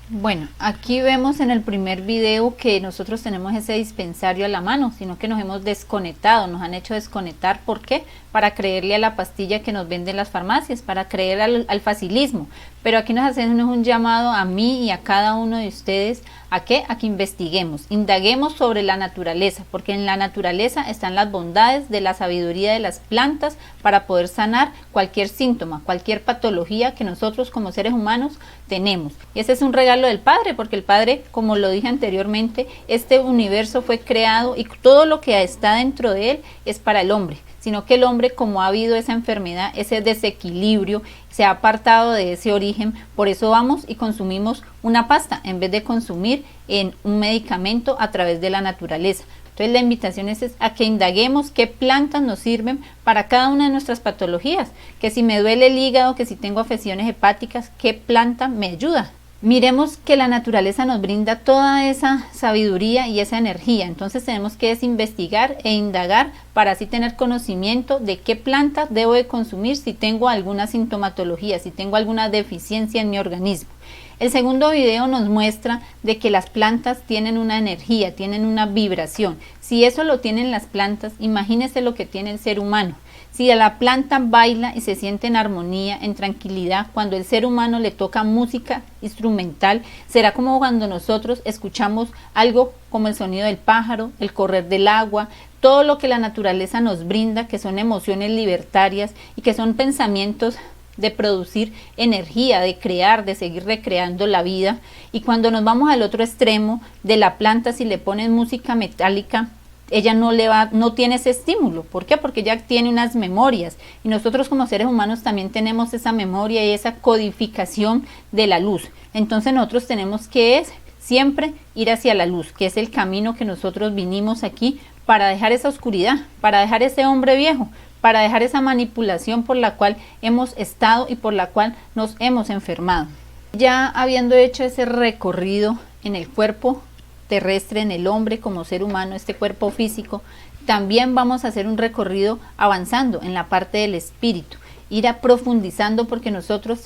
[SPEAKER 1] Bueno, aquí vemos en el primer video que nosotros tenemos ese dispensario a la mano, sino que nos hemos desconectado, nos han hecho desconectar. ¿Por qué? Para creerle a la pastilla que nos venden las farmacias, para creer al facilismo. Pero aquí nos hacen un llamado a mí y a cada uno de ustedes ¿a qué? A que investiguemos, indaguemos sobre la naturaleza, porque en la naturaleza están las bondades de la sabiduría de las plantas para poder sanar cualquier síntoma, cualquier patología que nosotros como seres humanos tenemos. Y ese es un regalo del Padre, porque el Padre, como lo dije anteriormente, este universo fue creado y todo lo que está dentro de él es para el hombre, sino que el hombre, como ha habido esa enfermedad, ese desequilibrio, se ha apartado de ese origen, por eso vamos y consumimos una pasta en vez de consumir en un medicamento a través de la naturaleza. Entonces la invitación es a que indaguemos qué plantas nos sirven para cada una de nuestras patologías, que si me duele el hígado, que si tengo afecciones hepáticas, qué planta me ayuda. Miremos que la naturaleza nos brinda toda esa sabiduría y esa energía, entonces tenemos que investigar e indagar para así tener conocimiento de qué planta debo de consumir si tengo alguna sintomatología, si tengo alguna deficiencia en mi organismo. El segundo video nos muestra de que las plantas tienen una energía, tienen una vibración. Si eso lo tienen las plantas, imagínese lo que tiene el ser humano. Si a la planta baila y se siente en armonía, en tranquilidad, cuando el ser humano le toca música instrumental, será como cuando nosotros escuchamos algo como el sonido del pájaro, el correr del agua, todo lo que la naturaleza nos brinda, que son emociones libertarias y que son pensamientos de producir energía, de crear, de seguir recreando la vida. Y cuando nos vamos al otro extremo de la planta, si le ponen música metálica, ella no tiene ese estímulo. ¿Por qué? Porque ella tiene unas memorias, y nosotros como seres humanos también tenemos esa memoria y esa codificación de la luz. Entonces nosotros tenemos que siempre ir hacia la luz, que es el camino que nosotros vinimos aquí para dejar esa oscuridad, para dejar ese hombre viejo, para dejar esa manipulación por la cual hemos estado y por la cual nos hemos enfermado. Ya habiendo hecho ese recorrido en el cuerpo terrestre, en el hombre como ser humano, este cuerpo físico, también vamos a hacer un recorrido avanzando en la parte del espíritu, ir profundizando, porque nosotros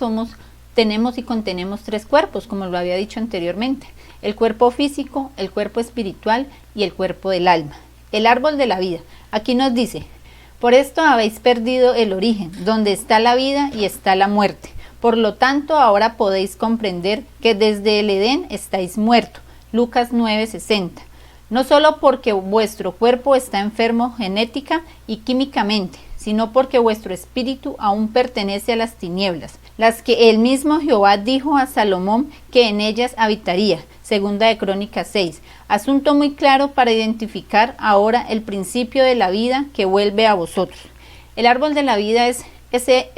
[SPEAKER 1] tenemos y contenemos 3 cuerpos, como lo había dicho anteriormente: el cuerpo físico, el cuerpo espiritual y el cuerpo del alma. El árbol de la vida, aquí nos dice: por esto habéis perdido el origen, donde está la vida y está la muerte. Por lo tanto, ahora podéis comprender que desde el Edén estáis muertos. Lucas 9:60. No solo porque vuestro cuerpo está enfermo genética y químicamente, sino porque vuestro espíritu aún pertenece a las tinieblas, las que el mismo Jehová dijo a Salomón que en ellas habitaría. Segunda de Crónicas 6. Asunto muy claro para identificar ahora el principio de la vida que vuelve a vosotros. El árbol de la vida es ese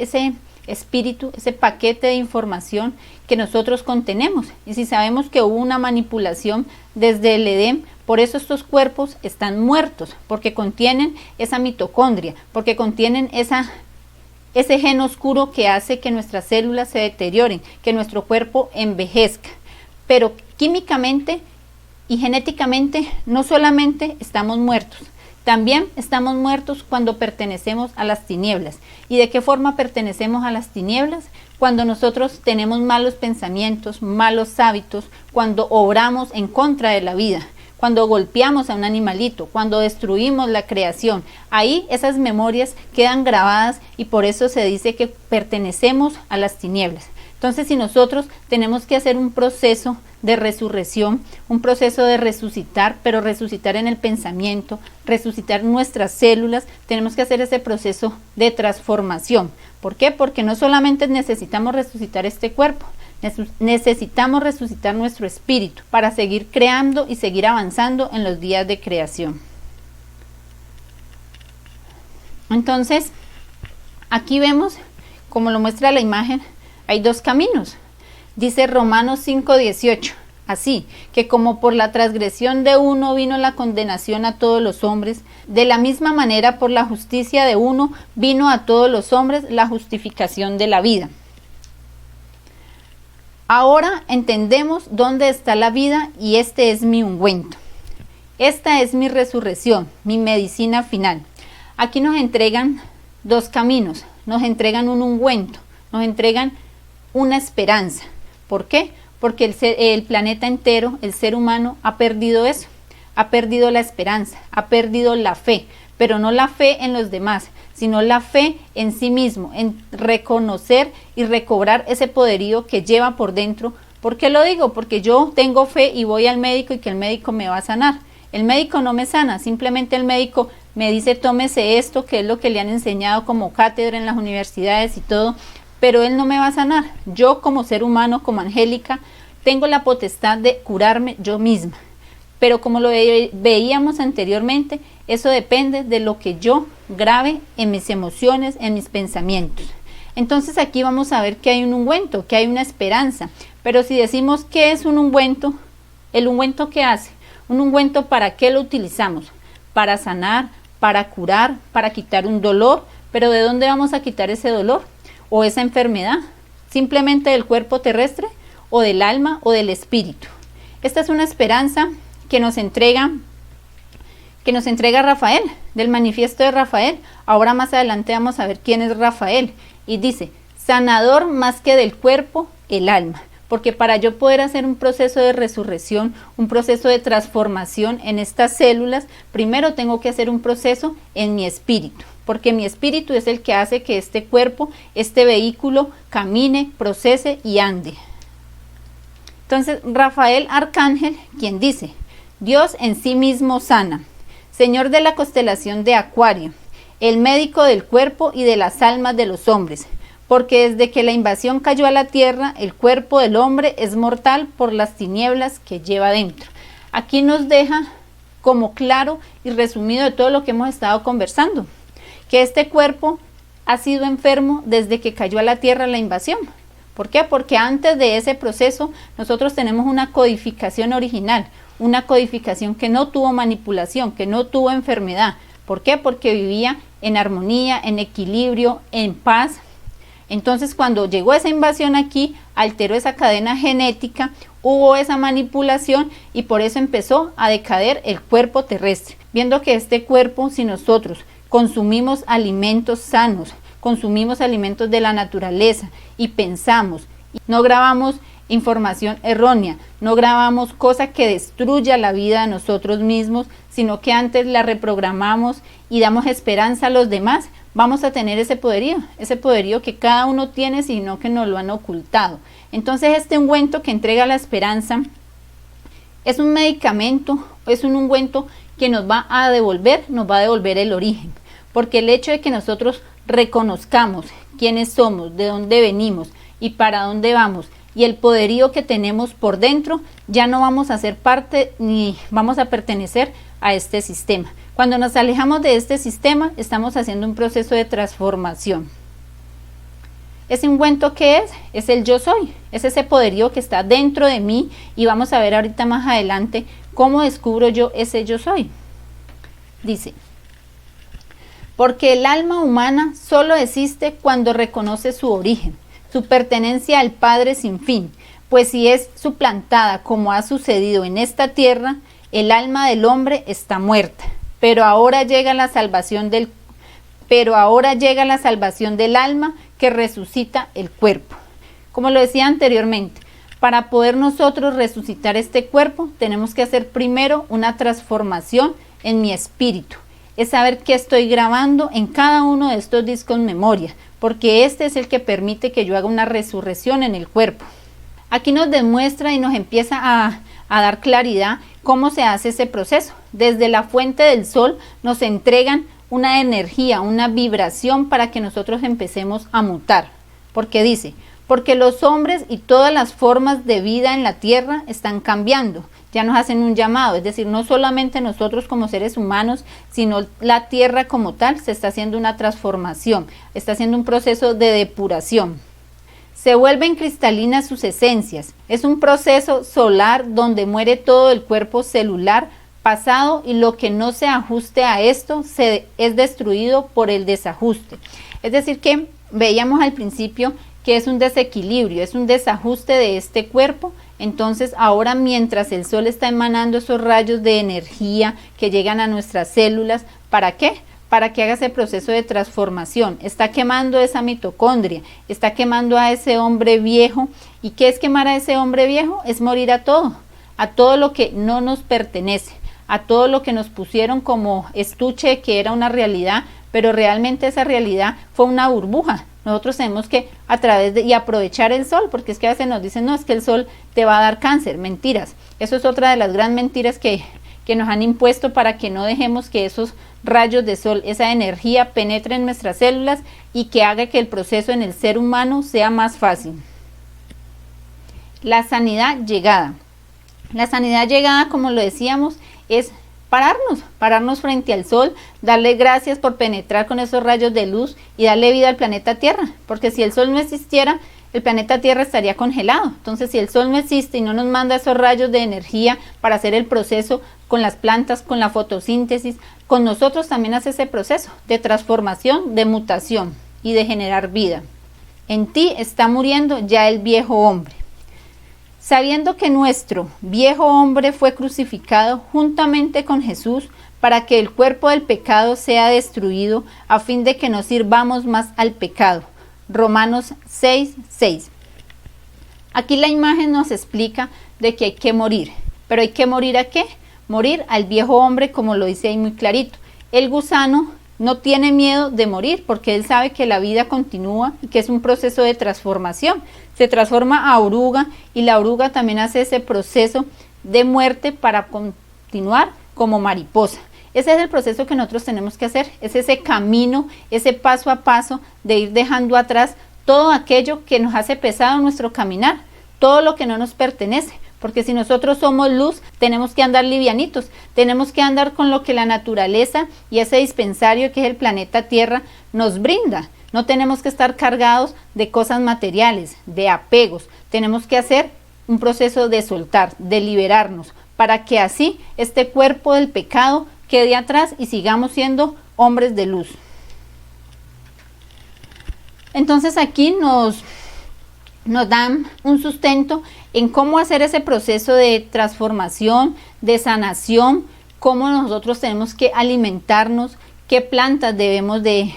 [SPEAKER 1] espíritu, ese paquete de información que nosotros contenemos. Y si sabemos que hubo una manipulación desde el Edén, por eso estos cuerpos están muertos, porque contienen esa mitocondria, porque contienen ese gen oscuro que hace que nuestras células se deterioren, que nuestro cuerpo envejezca. Pero químicamente y genéticamente no solamente estamos muertos, también estamos muertos cuando pertenecemos a las tinieblas. ¿Y de qué forma pertenecemos a las tinieblas? Cuando nosotros tenemos malos pensamientos, malos hábitos, cuando obramos en contra de la vida, cuando golpeamos a un animalito, cuando destruimos la creación. Ahí esas memorias quedan grabadas y por eso se dice que pertenecemos a las tinieblas. Entonces, si nosotros tenemos que hacer un proceso de resurrección, un proceso de resucitar, pero resucitar en el pensamiento, resucitar nuestras células, tenemos que hacer ese proceso de transformación. ¿Por qué? Porque no solamente necesitamos resucitar este cuerpo, necesitamos resucitar nuestro espíritu para seguir creando y seguir avanzando en los días de creación. Entonces, aquí vemos, como lo muestra la imagen, hay 2 caminos. Dice Romanos 5:18, así que como por la transgresión de uno vino la condenación a todos los hombres, de la misma manera por la justicia de uno vino a todos los hombres la justificación de la vida. Ahora entendemos dónde está la vida y este es mi ungüento. Esta es mi resurrección, mi medicina final. Aquí nos entregan 2 caminos, nos entregan un ungüento, nos entregan una esperanza. ¿Por qué? Porque el planeta entero, el ser humano, ha perdido eso, ha perdido la esperanza, ha perdido la fe, pero no la fe en los demás, sino la fe en sí mismo, en reconocer y recobrar ese poderío que lleva por dentro. ¿Por qué lo digo? Porque yo tengo fe y voy al médico y que el médico me va a sanar. El médico no me sana, simplemente el médico me dice tómese esto, que es lo que le han enseñado como cátedra en las universidades y todo, pero él no me va a sanar. Yo como ser humano, como Angélica, tengo la potestad de curarme yo misma. Pero como lo veíamos anteriormente, eso depende de lo que yo grabe en mis emociones, en mis pensamientos. Entonces aquí vamos a ver que hay un ungüento, que hay una esperanza. Pero si decimos ¿qué es un ungüento? ¿El ungüento qué hace? Un ungüento, ¿para qué lo utilizamos? Para sanar, para curar, para quitar un dolor. Pero ¿de dónde vamos a quitar ese dolor o esa enfermedad? ¿Simplemente del cuerpo terrestre o del alma o del espíritu? Esta es una esperanza que nos entrega Rafael, del manifiesto de Rafael. Ahora más adelante vamos a ver quién es Rafael. Y dice, sanador más que del cuerpo, el alma. Porque para yo poder hacer un proceso de resurrección, un proceso de transformación en estas células, primero tengo que hacer un proceso en mi espíritu. porque mi espíritu es el que hace que este cuerpo, este vehículo, camine, procese y ande. Entonces, Rafael Arcángel, quien dice: Dios en sí mismo sana, Señor de la constelación de Acuario, el médico del cuerpo y de las almas de los hombres, porque desde que la invasión cayó a la tierra, el cuerpo del hombre es mortal por las tinieblas que lleva dentro. Aquí nos deja como claro y resumido de todo lo que hemos estado conversando, que este cuerpo ha sido enfermo desde que cayó a la tierra la invasión. ¿Por qué? Porque antes de ese proceso nosotros tenemos una codificación original, una codificación que no tuvo manipulación, que no tuvo enfermedad. ¿Por qué? Porque vivía en armonía, en equilibrio, en paz. Entonces, cuando llegó esa invasión aquí, alteró esa cadena genética, hubo esa manipulación y por eso empezó a decaer el cuerpo terrestre. Viendo que este cuerpo, si nosotros consumimos alimentos sanos, consumimos alimentos de la naturaleza y pensamos, no grabamos información errónea, no grabamos cosa que destruya la vida de nosotros mismos, sino que antes la reprogramamos y damos esperanza a los demás, vamos a tener ese poderío que cada uno tiene, sino que nos lo han ocultado. Entonces este ungüento que entrega la esperanza es un medicamento, es un ungüento que nos va a devolver el origen, porque el hecho de que nosotros reconozcamos quiénes somos, de dónde venimos y para dónde vamos, y el poderío que tenemos por dentro, ya no vamos a ser parte ni vamos a pertenecer a este sistema. Cuando nos alejamos de este sistema, estamos haciendo un proceso de transformación. ¿Ese ungüento qué es? Es el yo soy, es ese poderío que está dentro de mí, y vamos a ver ahorita más adelante cómo descubro yo ese yo soy. Dice: porque el alma humana solo existe cuando reconoce su origen, su pertenencia al Padre sin fin, pues si es suplantada como ha sucedido en esta tierra, el alma del hombre está muerta, pero ahora llega la salvación del alma que resucita el cuerpo. Como lo decía anteriormente, para poder nosotros resucitar este cuerpo, tenemos que hacer primero una transformación en mi espíritu. Es saber qué estoy grabando en cada uno de estos discos memoria, porque este es el que permite que yo haga una resurrección en el cuerpo. Aquí nos demuestra y nos empieza a dar claridad cómo se hace ese proceso. Desde la fuente del sol nos entregan una energía, una vibración para que nosotros empecemos a mutar. Porque dice: porque los hombres y todas las formas de vida en la tierra están cambiando. Ya nos hacen un llamado, es decir, no solamente nosotros como seres humanos, sino la tierra como tal se está haciendo una transformación, está haciendo un proceso de depuración. Se vuelven cristalinas sus esencias. Es un proceso solar donde muere todo el cuerpo celular pasado, y lo que no se ajuste a esto es destruido por el desajuste. Es decir, que veíamos al principio que es un desequilibrio, es un desajuste de este cuerpo. Entonces ahora, mientras el sol está emanando esos rayos de energía que llegan a nuestras células, ¿para qué? Para que haga ese proceso de transformación. Está quemando esa mitocondria, está quemando a ese hombre viejo. ¿Y qué es quemar a ese hombre viejo? Es morir a todo lo que no nos pertenece, a todo lo que nos pusieron como estuche, que era una realidad, pero realmente esa realidad fue una burbuja. Nosotros tenemos que aprovechar el sol, porque es que a veces nos dicen: no, es que el sol te va a dar cáncer. Mentiras. Eso es otra de las grandes mentiras que nos han impuesto, para que no dejemos que esos rayos de sol, esa energía, penetre en nuestras células y que haga que el proceso en el ser humano sea más fácil. La sanidad llegada. La sanidad llegada, como lo decíamos, es pararnos frente al sol, darle gracias por penetrar con esos rayos de luz y darle vida al planeta Tierra, porque si el sol no existiera, el planeta Tierra estaría congelado. Entonces, si el sol no existe y no nos manda esos rayos de energía para hacer el proceso con las plantas, con la fotosíntesis, con nosotros también hace ese proceso de transformación, de mutación y de generar vida. En ti está muriendo ya el viejo hombre. Sabiendo que nuestro viejo hombre fue crucificado juntamente con Jesús para que el cuerpo del pecado sea destruido, a fin de que no sirvamos más al pecado. Romanos 6:6. Aquí la imagen nos explica de que hay que morir. ¿Pero hay que morir a qué? Morir al viejo hombre, como lo dice ahí muy clarito. El gusano no tiene miedo de morir porque él sabe que la vida continúa y que es un proceso de transformación. Se transforma a oruga y la oruga también hace ese proceso de muerte para continuar como mariposa. Ese es el proceso que nosotros tenemos que hacer, es ese camino, ese paso a paso de ir dejando atrás todo aquello que nos hace pesado nuestro caminar, todo lo que no nos pertenece. Porque si nosotros somos luz, tenemos que andar livianitos, tenemos que andar con lo que la naturaleza y ese dispensario que es el planeta Tierra nos brinda. No tenemos que estar cargados de cosas materiales, de apegos. Tenemos que hacer un proceso de soltar, de liberarnos, para que así este cuerpo del pecado quede atrás y sigamos siendo hombres de luz. Entonces aquí nos dan un sustento en cómo hacer ese proceso de transformación, de sanación, cómo nosotros tenemos que alimentarnos, qué plantas debemos de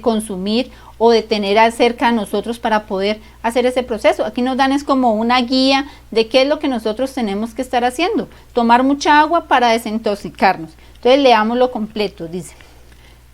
[SPEAKER 1] consumir o de tener cerca a nosotros para poder hacer ese proceso. Aquí nos dan es como una guía de qué es lo que nosotros tenemos que estar haciendo. Tomar mucha agua para desintoxicarnos. Entonces leámoslo completo, dice: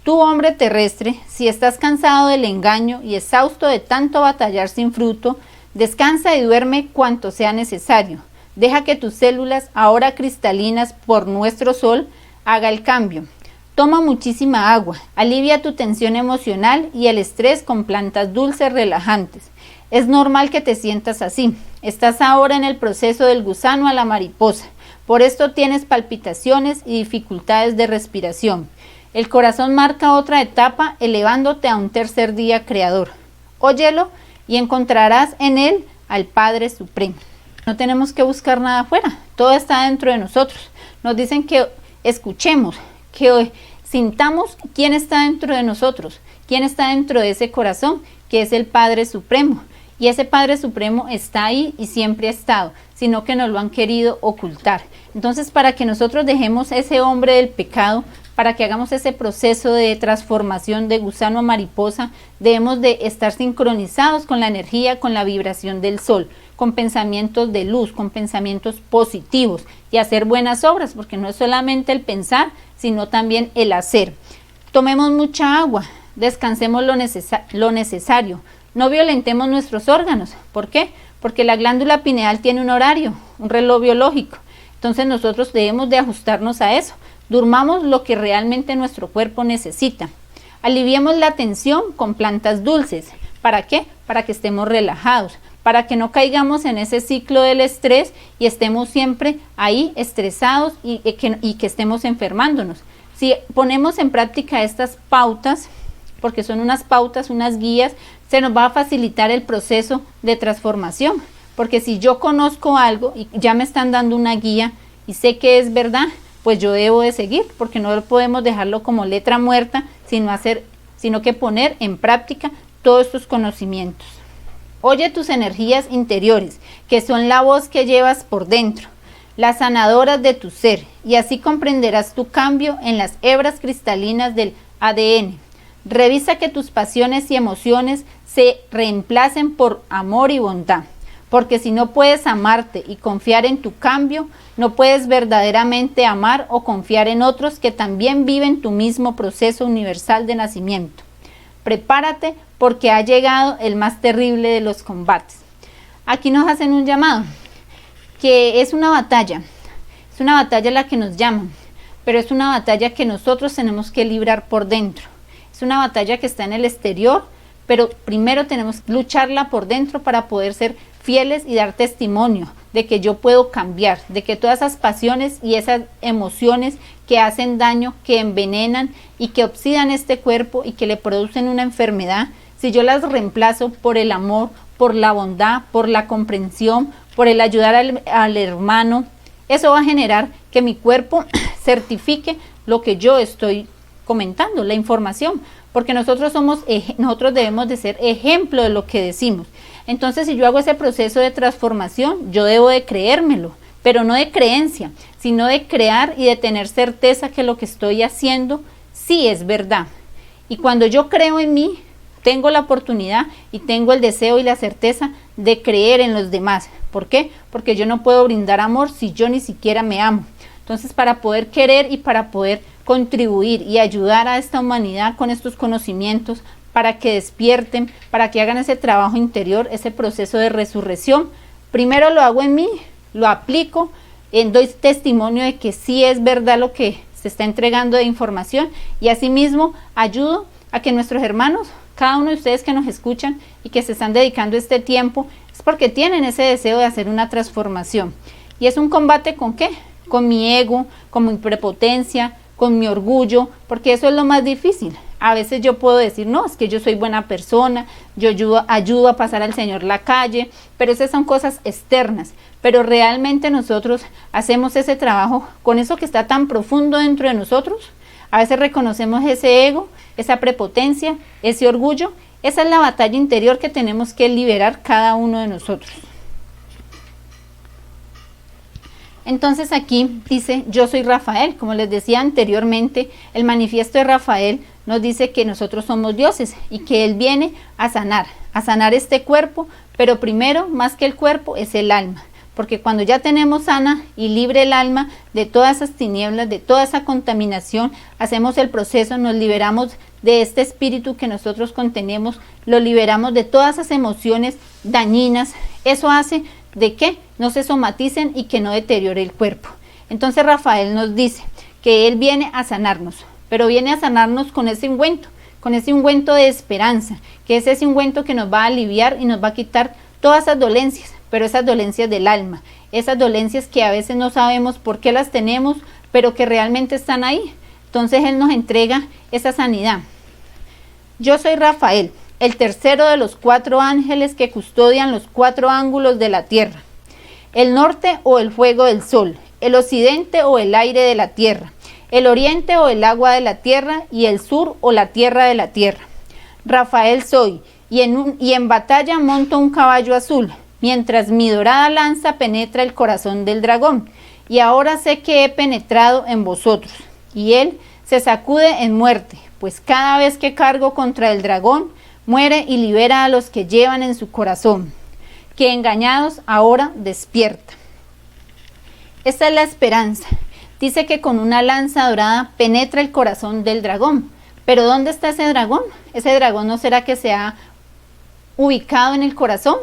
[SPEAKER 1] tú, hombre terrestre, si estás cansado del engaño y exhausto de tanto batallar sin fruto, descansa y duerme cuanto sea necesario. Deja que tus células, ahora cristalinas por nuestro sol, haga el cambio. Toma muchísima agua, alivia tu tensión emocional y el estrés con plantas dulces relajantes. Es normal que te sientas así. Estás ahora en el proceso del gusano a la mariposa. Por esto tienes palpitaciones y dificultades de respiración. El corazón marca otra etapa, elevándote a un tercer día creador. Óyelo y encontrarás en él al Padre Supremo. No tenemos que buscar nada afuera, todo está dentro de nosotros. Nos dicen que escuchemos, que sintamos quién está dentro de nosotros, quién está dentro de ese corazón, que es el Padre Supremo. Y ese Padre Supremo está ahí y siempre ha estado, sino que nos lo han querido ocultar. Entonces, para que nosotros dejemos ese hombre del pecado, para que hagamos ese proceso de transformación de gusano a mariposa, debemos de estar sincronizados con la energía, con la vibración del sol, con pensamientos de luz, con pensamientos positivos y hacer buenas obras, porque no es solamente el pensar, sino también el hacer. Tomemos mucha agua, descansemos lo necesario, no violentemos nuestros órganos. ¿Por qué? Porque la glándula pineal tiene un horario, un reloj biológico. Entonces nosotros debemos de ajustarnos a eso. Durmamos lo que realmente nuestro cuerpo necesita. Aliviemos la tensión con plantas dulces. ¿Para qué? Para que estemos relajados, para que no caigamos en ese ciclo del estrés y estemos siempre ahí estresados y que estemos enfermándonos. Si ponemos en práctica estas pautas, porque son unas pautas, unas guías, se nos va a facilitar el proceso de transformación. Porque si yo conozco algo y ya me están dando una guía y sé que es verdad, pues yo debo de seguir, porque no podemos dejarlo como letra muerta, sino que poner en práctica todos estos conocimientos. Oye tus energías interiores, que son la voz que llevas por dentro, las sanadoras de tu ser, y así comprenderás tu cambio en las hebras cristalinas del ADN. Revisa que tus pasiones y emociones se reemplacen por amor y bondad. Porque si no puedes amarte y confiar en tu cambio, no puedes verdaderamente amar o confiar en otros que también viven tu mismo proceso universal de nacimiento. Prepárate porque ha llegado el más terrible de los combates. Aquí nos hacen un llamado, que es una batalla la que nos llaman, pero es una batalla que nosotros tenemos que librar por dentro. Es una batalla que está en el exterior, pero primero tenemos que lucharla por dentro para poder ser fieles y dar testimonio de que yo puedo cambiar, de que todas esas pasiones y esas emociones que hacen daño, que envenenan y que oxidan este cuerpo y que le producen una enfermedad, si yo las reemplazo por el amor, por la bondad, por la comprensión, por el ayudar al hermano, eso va a generar que mi cuerpo certifique lo que yo estoy comentando, la información, porque nosotros debemos de ser ejemplo de lo que decimos. Entonces, si yo hago ese proceso de transformación, yo debo de creérmelo, pero no de creencia, sino de crear y de tener certeza que lo que estoy haciendo sí es verdad. Y cuando yo creo en mí, tengo la oportunidad y tengo el deseo y la certeza de creer en los demás. ¿Por qué? Porque yo no puedo brindar amor si yo ni siquiera me amo. Entonces, para poder querer y para poder contribuir y ayudar a esta humanidad con estos conocimientos para que despierten, para que hagan ese trabajo interior, ese proceso de resurrección. Primero lo hago en mí, lo aplico, doy testimonio de que sí es verdad lo que se está entregando de información, y asimismo ayudo a que nuestros hermanos, cada uno de ustedes que nos escuchan y que se están dedicando este tiempo, es porque tienen ese deseo de hacer una transformación. Y es un combate ¿con qué? Con mi ego, con mi prepotencia, con mi orgullo, porque eso es lo más difícil. A veces yo puedo decir, no, es que yo soy buena persona, yo ayudo a pasar al Señor la calle, pero esas son cosas externas. Pero realmente nosotros hacemos ese trabajo con eso que está tan profundo dentro de nosotros. A veces reconocemos ese ego, esa prepotencia, ese orgullo. Esa es la batalla interior que tenemos que liberar cada uno de nosotros. Entonces aquí dice, yo soy Rafael. Como les decía anteriormente, el manifiesto de Rafael nos dice que nosotros somos dioses y que Él viene a sanar este cuerpo, pero primero, más que el cuerpo, es el alma. Porque cuando ya tenemos sana y libre el alma de todas esas tinieblas, de toda esa contaminación, hacemos el proceso, nos liberamos de este espíritu que nosotros contenemos, lo liberamos de todas esas emociones dañinas. Eso hace de que no se somaticen y que no deteriore el cuerpo. Entonces Rafael nos dice que Él viene a sanarnos, pero viene a sanarnos con ese ungüento de esperanza, que es ese ungüento que nos va a aliviar y nos va a quitar todas esas dolencias, pero esas dolencias del alma, esas dolencias que a veces no sabemos por qué las tenemos, pero que realmente están ahí. Entonces Él nos entrega esa sanidad. Yo soy Rafael, el tercero de los 4 ángeles que custodian los 4 ángulos de la tierra, el norte o el fuego del sol, el occidente o el aire de la tierra, el oriente o el agua de la tierra, y el sur o la tierra de la tierra. Rafael soy, y en batalla monto un caballo azul, mientras mi dorada lanza penetra el corazón del dragón. Y ahora sé que he penetrado en vosotros, y él se sacude en muerte, pues cada vez que cargo contra el dragón, muere y libera a los que llevan en su corazón, que engañados ahora despierta. Esta es la esperanza. Dice que con una lanza dorada penetra el corazón del dragón. Pero ¿dónde está ese dragón? ¿Ese dragón no será que se ha ubicado en el corazón?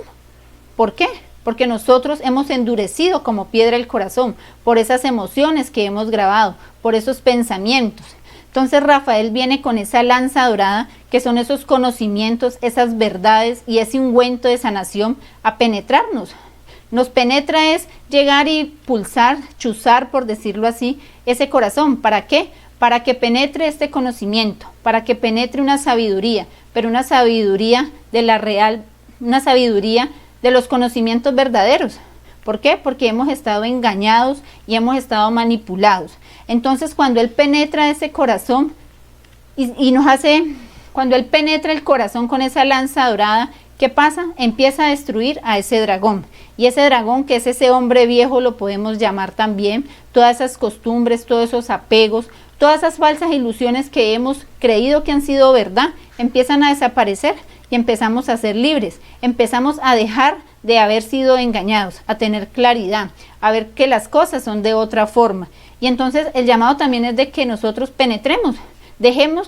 [SPEAKER 1] ¿Por qué? Porque nosotros hemos endurecido como piedra el corazón por esas emociones que hemos grabado, por esos pensamientos. Entonces Rafael viene con esa lanza dorada, que son esos conocimientos, esas verdades y ese ungüento de sanación a penetrarnos. Nos penetra es llegar y pulsar, chuzar, por decirlo así, ese corazón. ¿Para qué? Para que penetre este conocimiento, para que penetre una sabiduría, pero una sabiduría de la real, una sabiduría de los conocimientos verdaderos. ¿Por qué? Porque hemos estado engañados y hemos estado manipulados. Entonces cuando Él penetra ese corazón cuando Él penetra el corazón con esa lanza dorada, ¿qué pasa? Empieza a destruir a ese dragón. Y ese dragón, que es ese hombre viejo, lo podemos llamar también, todas esas costumbres, todos esos apegos, todas esas falsas ilusiones que hemos creído que han sido verdad, empiezan a desaparecer y empezamos a ser libres. Empezamos a dejar de haber sido engañados, a tener claridad, a ver que las cosas son de otra forma. Y entonces el llamado también es de que nosotros penetremos,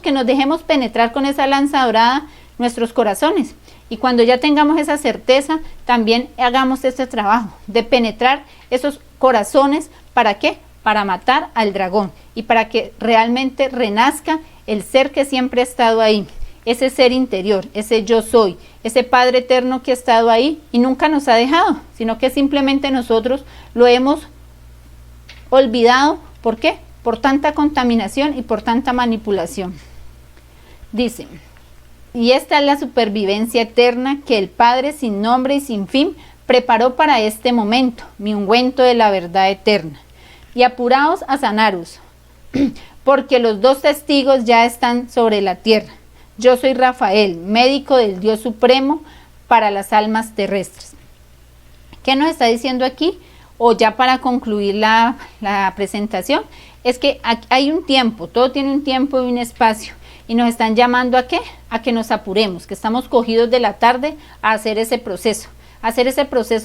[SPEAKER 1] que nos dejemos penetrar con esa lanza dorada nuestros corazones. Y cuando ya tengamos esa certeza, también hagamos este trabajo de penetrar esos corazones. ¿Para qué? Para matar al dragón y para que realmente renazca el ser que siempre ha estado ahí, ese ser interior, ese yo soy, ese Padre eterno que ha estado ahí y nunca nos ha dejado, sino que simplemente nosotros lo hemos olvidado. ¿Por qué? Por tanta contaminación y por tanta manipulación. Dice: y esta es la supervivencia eterna que el Padre sin nombre y sin fin preparó para este momento, mi ungüento de la verdad eterna. Y apuraos a sanaros, porque los 2 testigos ya están sobre la tierra. Yo soy Rafael, médico del Dios Supremo para las almas terrestres. ¿Qué nos está diciendo aquí? O ya para concluir la presentación, es que hay un tiempo, todo tiene un tiempo y un espacio. Y nos están llamando ¿a qué? A que nos apuremos, que estamos cogidos de la tarde a hacer ese proceso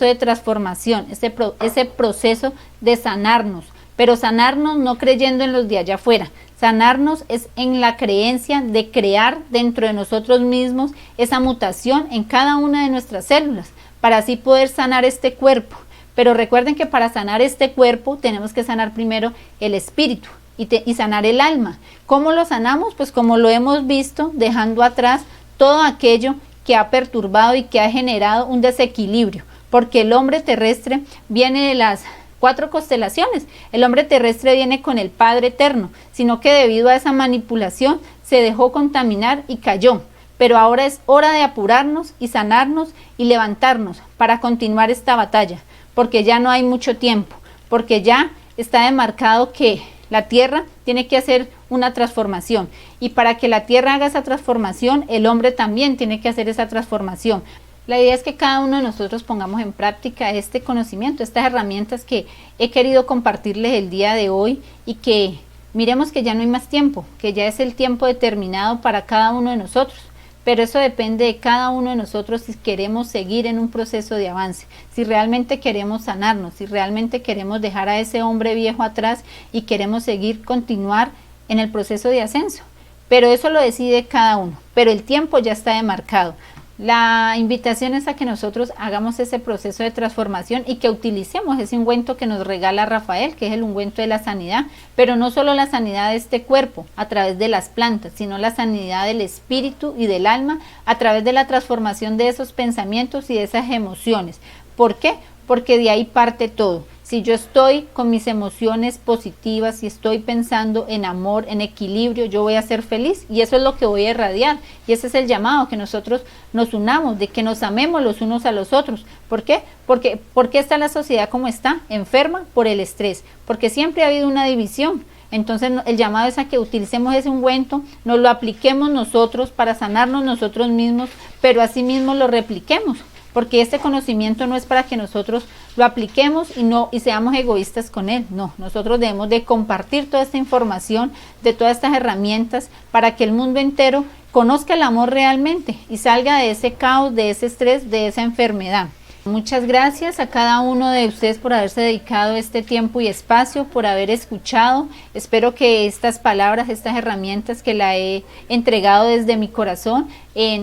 [SPEAKER 1] de transformación, ese proceso de sanarnos, pero sanarnos no creyendo en los de allá afuera. Sanarnos es en la creencia de crear dentro de nosotros mismos esa mutación en cada una de nuestras células, para así poder sanar este cuerpo. Pero recuerden que para sanar este cuerpo tenemos que sanar primero el espíritu y sanar el alma. ¿Cómo lo sanamos? Pues como lo hemos visto, dejando atrás todo aquello que ha perturbado y que ha generado un desequilibrio, porque el hombre terrestre viene de las 4 constelaciones. El hombre terrestre viene con el Padre Eterno, sino que debido a esa manipulación se dejó contaminar y cayó. Pero ahora es hora de apurarnos y sanarnos y levantarnos para continuar esta batalla, porque ya no hay mucho tiempo, porque ya está demarcado que la tierra tiene que hacer una transformación, y para que la tierra haga esa transformación, el hombre también tiene que hacer esa transformación. La idea es que cada uno de nosotros pongamos en práctica este conocimiento, estas herramientas que he querido compartirles el día de hoy, y que miremos que ya no hay más tiempo, que ya es el tiempo determinado para cada uno de nosotros. Pero eso depende de cada uno de nosotros si queremos seguir en un proceso de avance, si realmente queremos sanarnos, si realmente queremos dejar a ese hombre viejo atrás y queremos continuar en el proceso de ascenso. Pero eso lo decide cada uno, pero el tiempo ya está demarcado. La invitación es a que nosotros hagamos ese proceso de transformación y que utilicemos ese ungüento que nos regala Rafael, que es el ungüento de la sanidad, pero no solo la sanidad de este cuerpo a través de las plantas, sino la sanidad del espíritu y del alma a través de la transformación de esos pensamientos y de esas emociones. ¿Por qué? Porque de ahí parte todo. Si yo estoy con mis emociones positivas, si estoy pensando en amor, en equilibrio, yo voy a ser feliz, y eso es lo que voy a irradiar, y ese es el llamado, que nosotros nos unamos, de que nos amemos los unos a los otros. ¿Por qué? Porque está la sociedad como está, enferma por el estrés, porque siempre ha habido una división. Entonces el llamado es a que utilicemos ese ungüento, nos lo apliquemos nosotros para sanarnos nosotros mismos, pero así mismo lo repliquemos, porque este conocimiento no es para que nosotros lo apliquemos y seamos egoístas con él. No, nosotros debemos de compartir toda esta información, de todas estas herramientas, para que el mundo entero conozca el amor realmente y salga de ese caos, de ese estrés, de esa enfermedad. Muchas gracias a cada uno de ustedes por haberse dedicado este tiempo y espacio, por haber escuchado. Espero que estas palabras, estas herramientas que la he entregado desde mi corazón,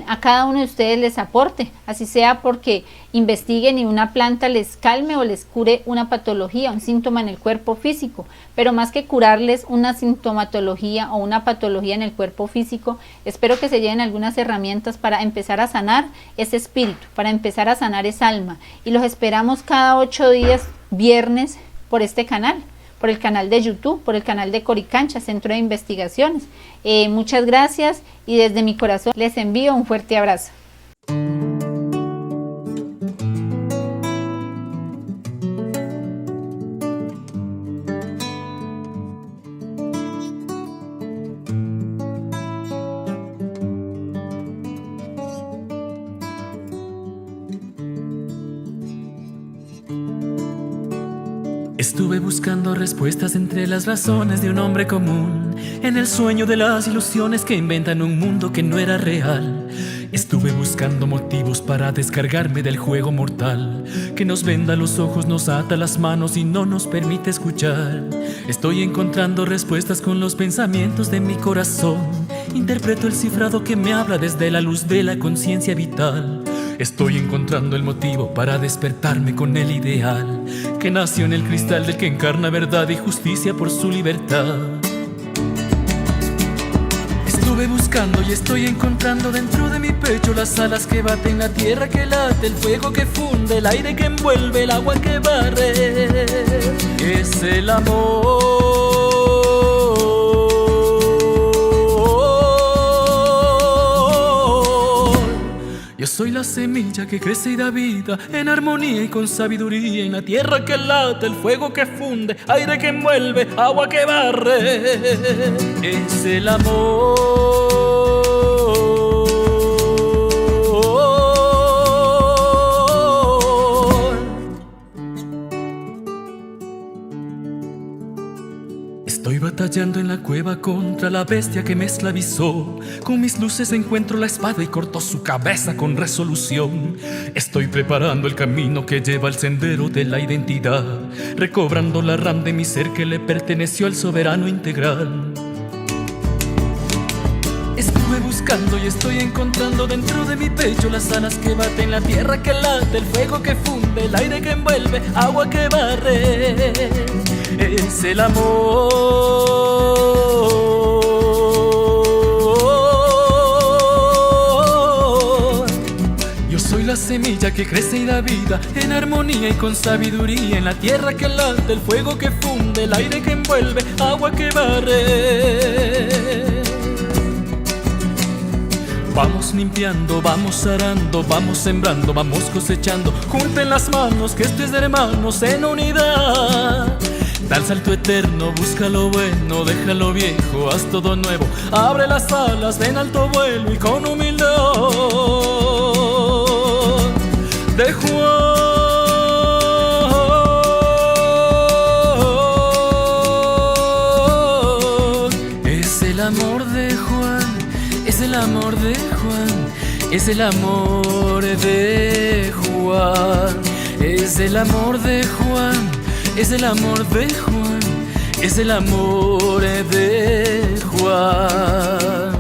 [SPEAKER 1] a cada uno de ustedes les aporte, así sea porque investiguen y una planta les calme o les cure una patología, un síntoma en el cuerpo físico. Pero más que curarles una sintomatología o una patología en el cuerpo físico, espero que se lleven algunas herramientas para empezar a sanar ese espíritu, para empezar a sanar esa alma. Y los esperamos cada 8 días, viernes, por este canal, por el canal de YouTube, por el canal de Coricancha, Centro de Investigaciones. Muchas gracias, y desde mi corazón les envío un fuerte abrazo.
[SPEAKER 9] Estuve buscando respuestas entre las razones de un hombre común, en el sueño de las ilusiones que inventan un mundo que no era real. Estuve buscando motivos para descargarme del juego mortal, que nos venda los ojos, nos ata las manos y no nos permite escuchar. Estoy encontrando respuestas con los pensamientos de mi corazón. Interpreto el cifrado que me habla desde la luz de la conciencia vital. Estoy encontrando el motivo para despertarme con el ideal que nació en el cristal del que encarna verdad y justicia por su libertad. Estuve buscando y estoy encontrando dentro de mi pecho las alas que baten, la tierra que late, el fuego que funde, el aire que envuelve, el agua que barre. Es el amor. Yo soy la semilla que crece y da vida, en armonía y con sabiduría, en la tierra que late, el fuego que funde, aire que envuelve, agua que barre. Es el amor. Estoy batallando en la cueva contra la bestia que me esclavizó. Con mis luces encuentro la espada y corto su cabeza con resolución. Estoy preparando el camino que lleva al sendero de la identidad, recobrando la ram de mi ser que le perteneció al soberano integral. Estuve buscando y estoy encontrando dentro de mi pecho las alas que baten, la tierra que late, el fuego que funde, el aire que envuelve, agua que barre. Es el amor. Yo soy la semilla que crece y da vida en armonía y con sabiduría, en la tierra que late, el fuego que funde, el aire que envuelve, agua que barre. Vamos limpiando, vamos arando, vamos sembrando, vamos cosechando. Junten las manos, que esto es de hermanos en unidad. Da el salto eterno, busca lo bueno, deja lo viejo, haz todo nuevo. Abre las alas, ven alto vuelo y con humildad. De Juan. Es el amor de Juan, es el amor de Juan, es el amor de Juan, es el amor de Juan, es el amor de Juan, es el amor de Juan.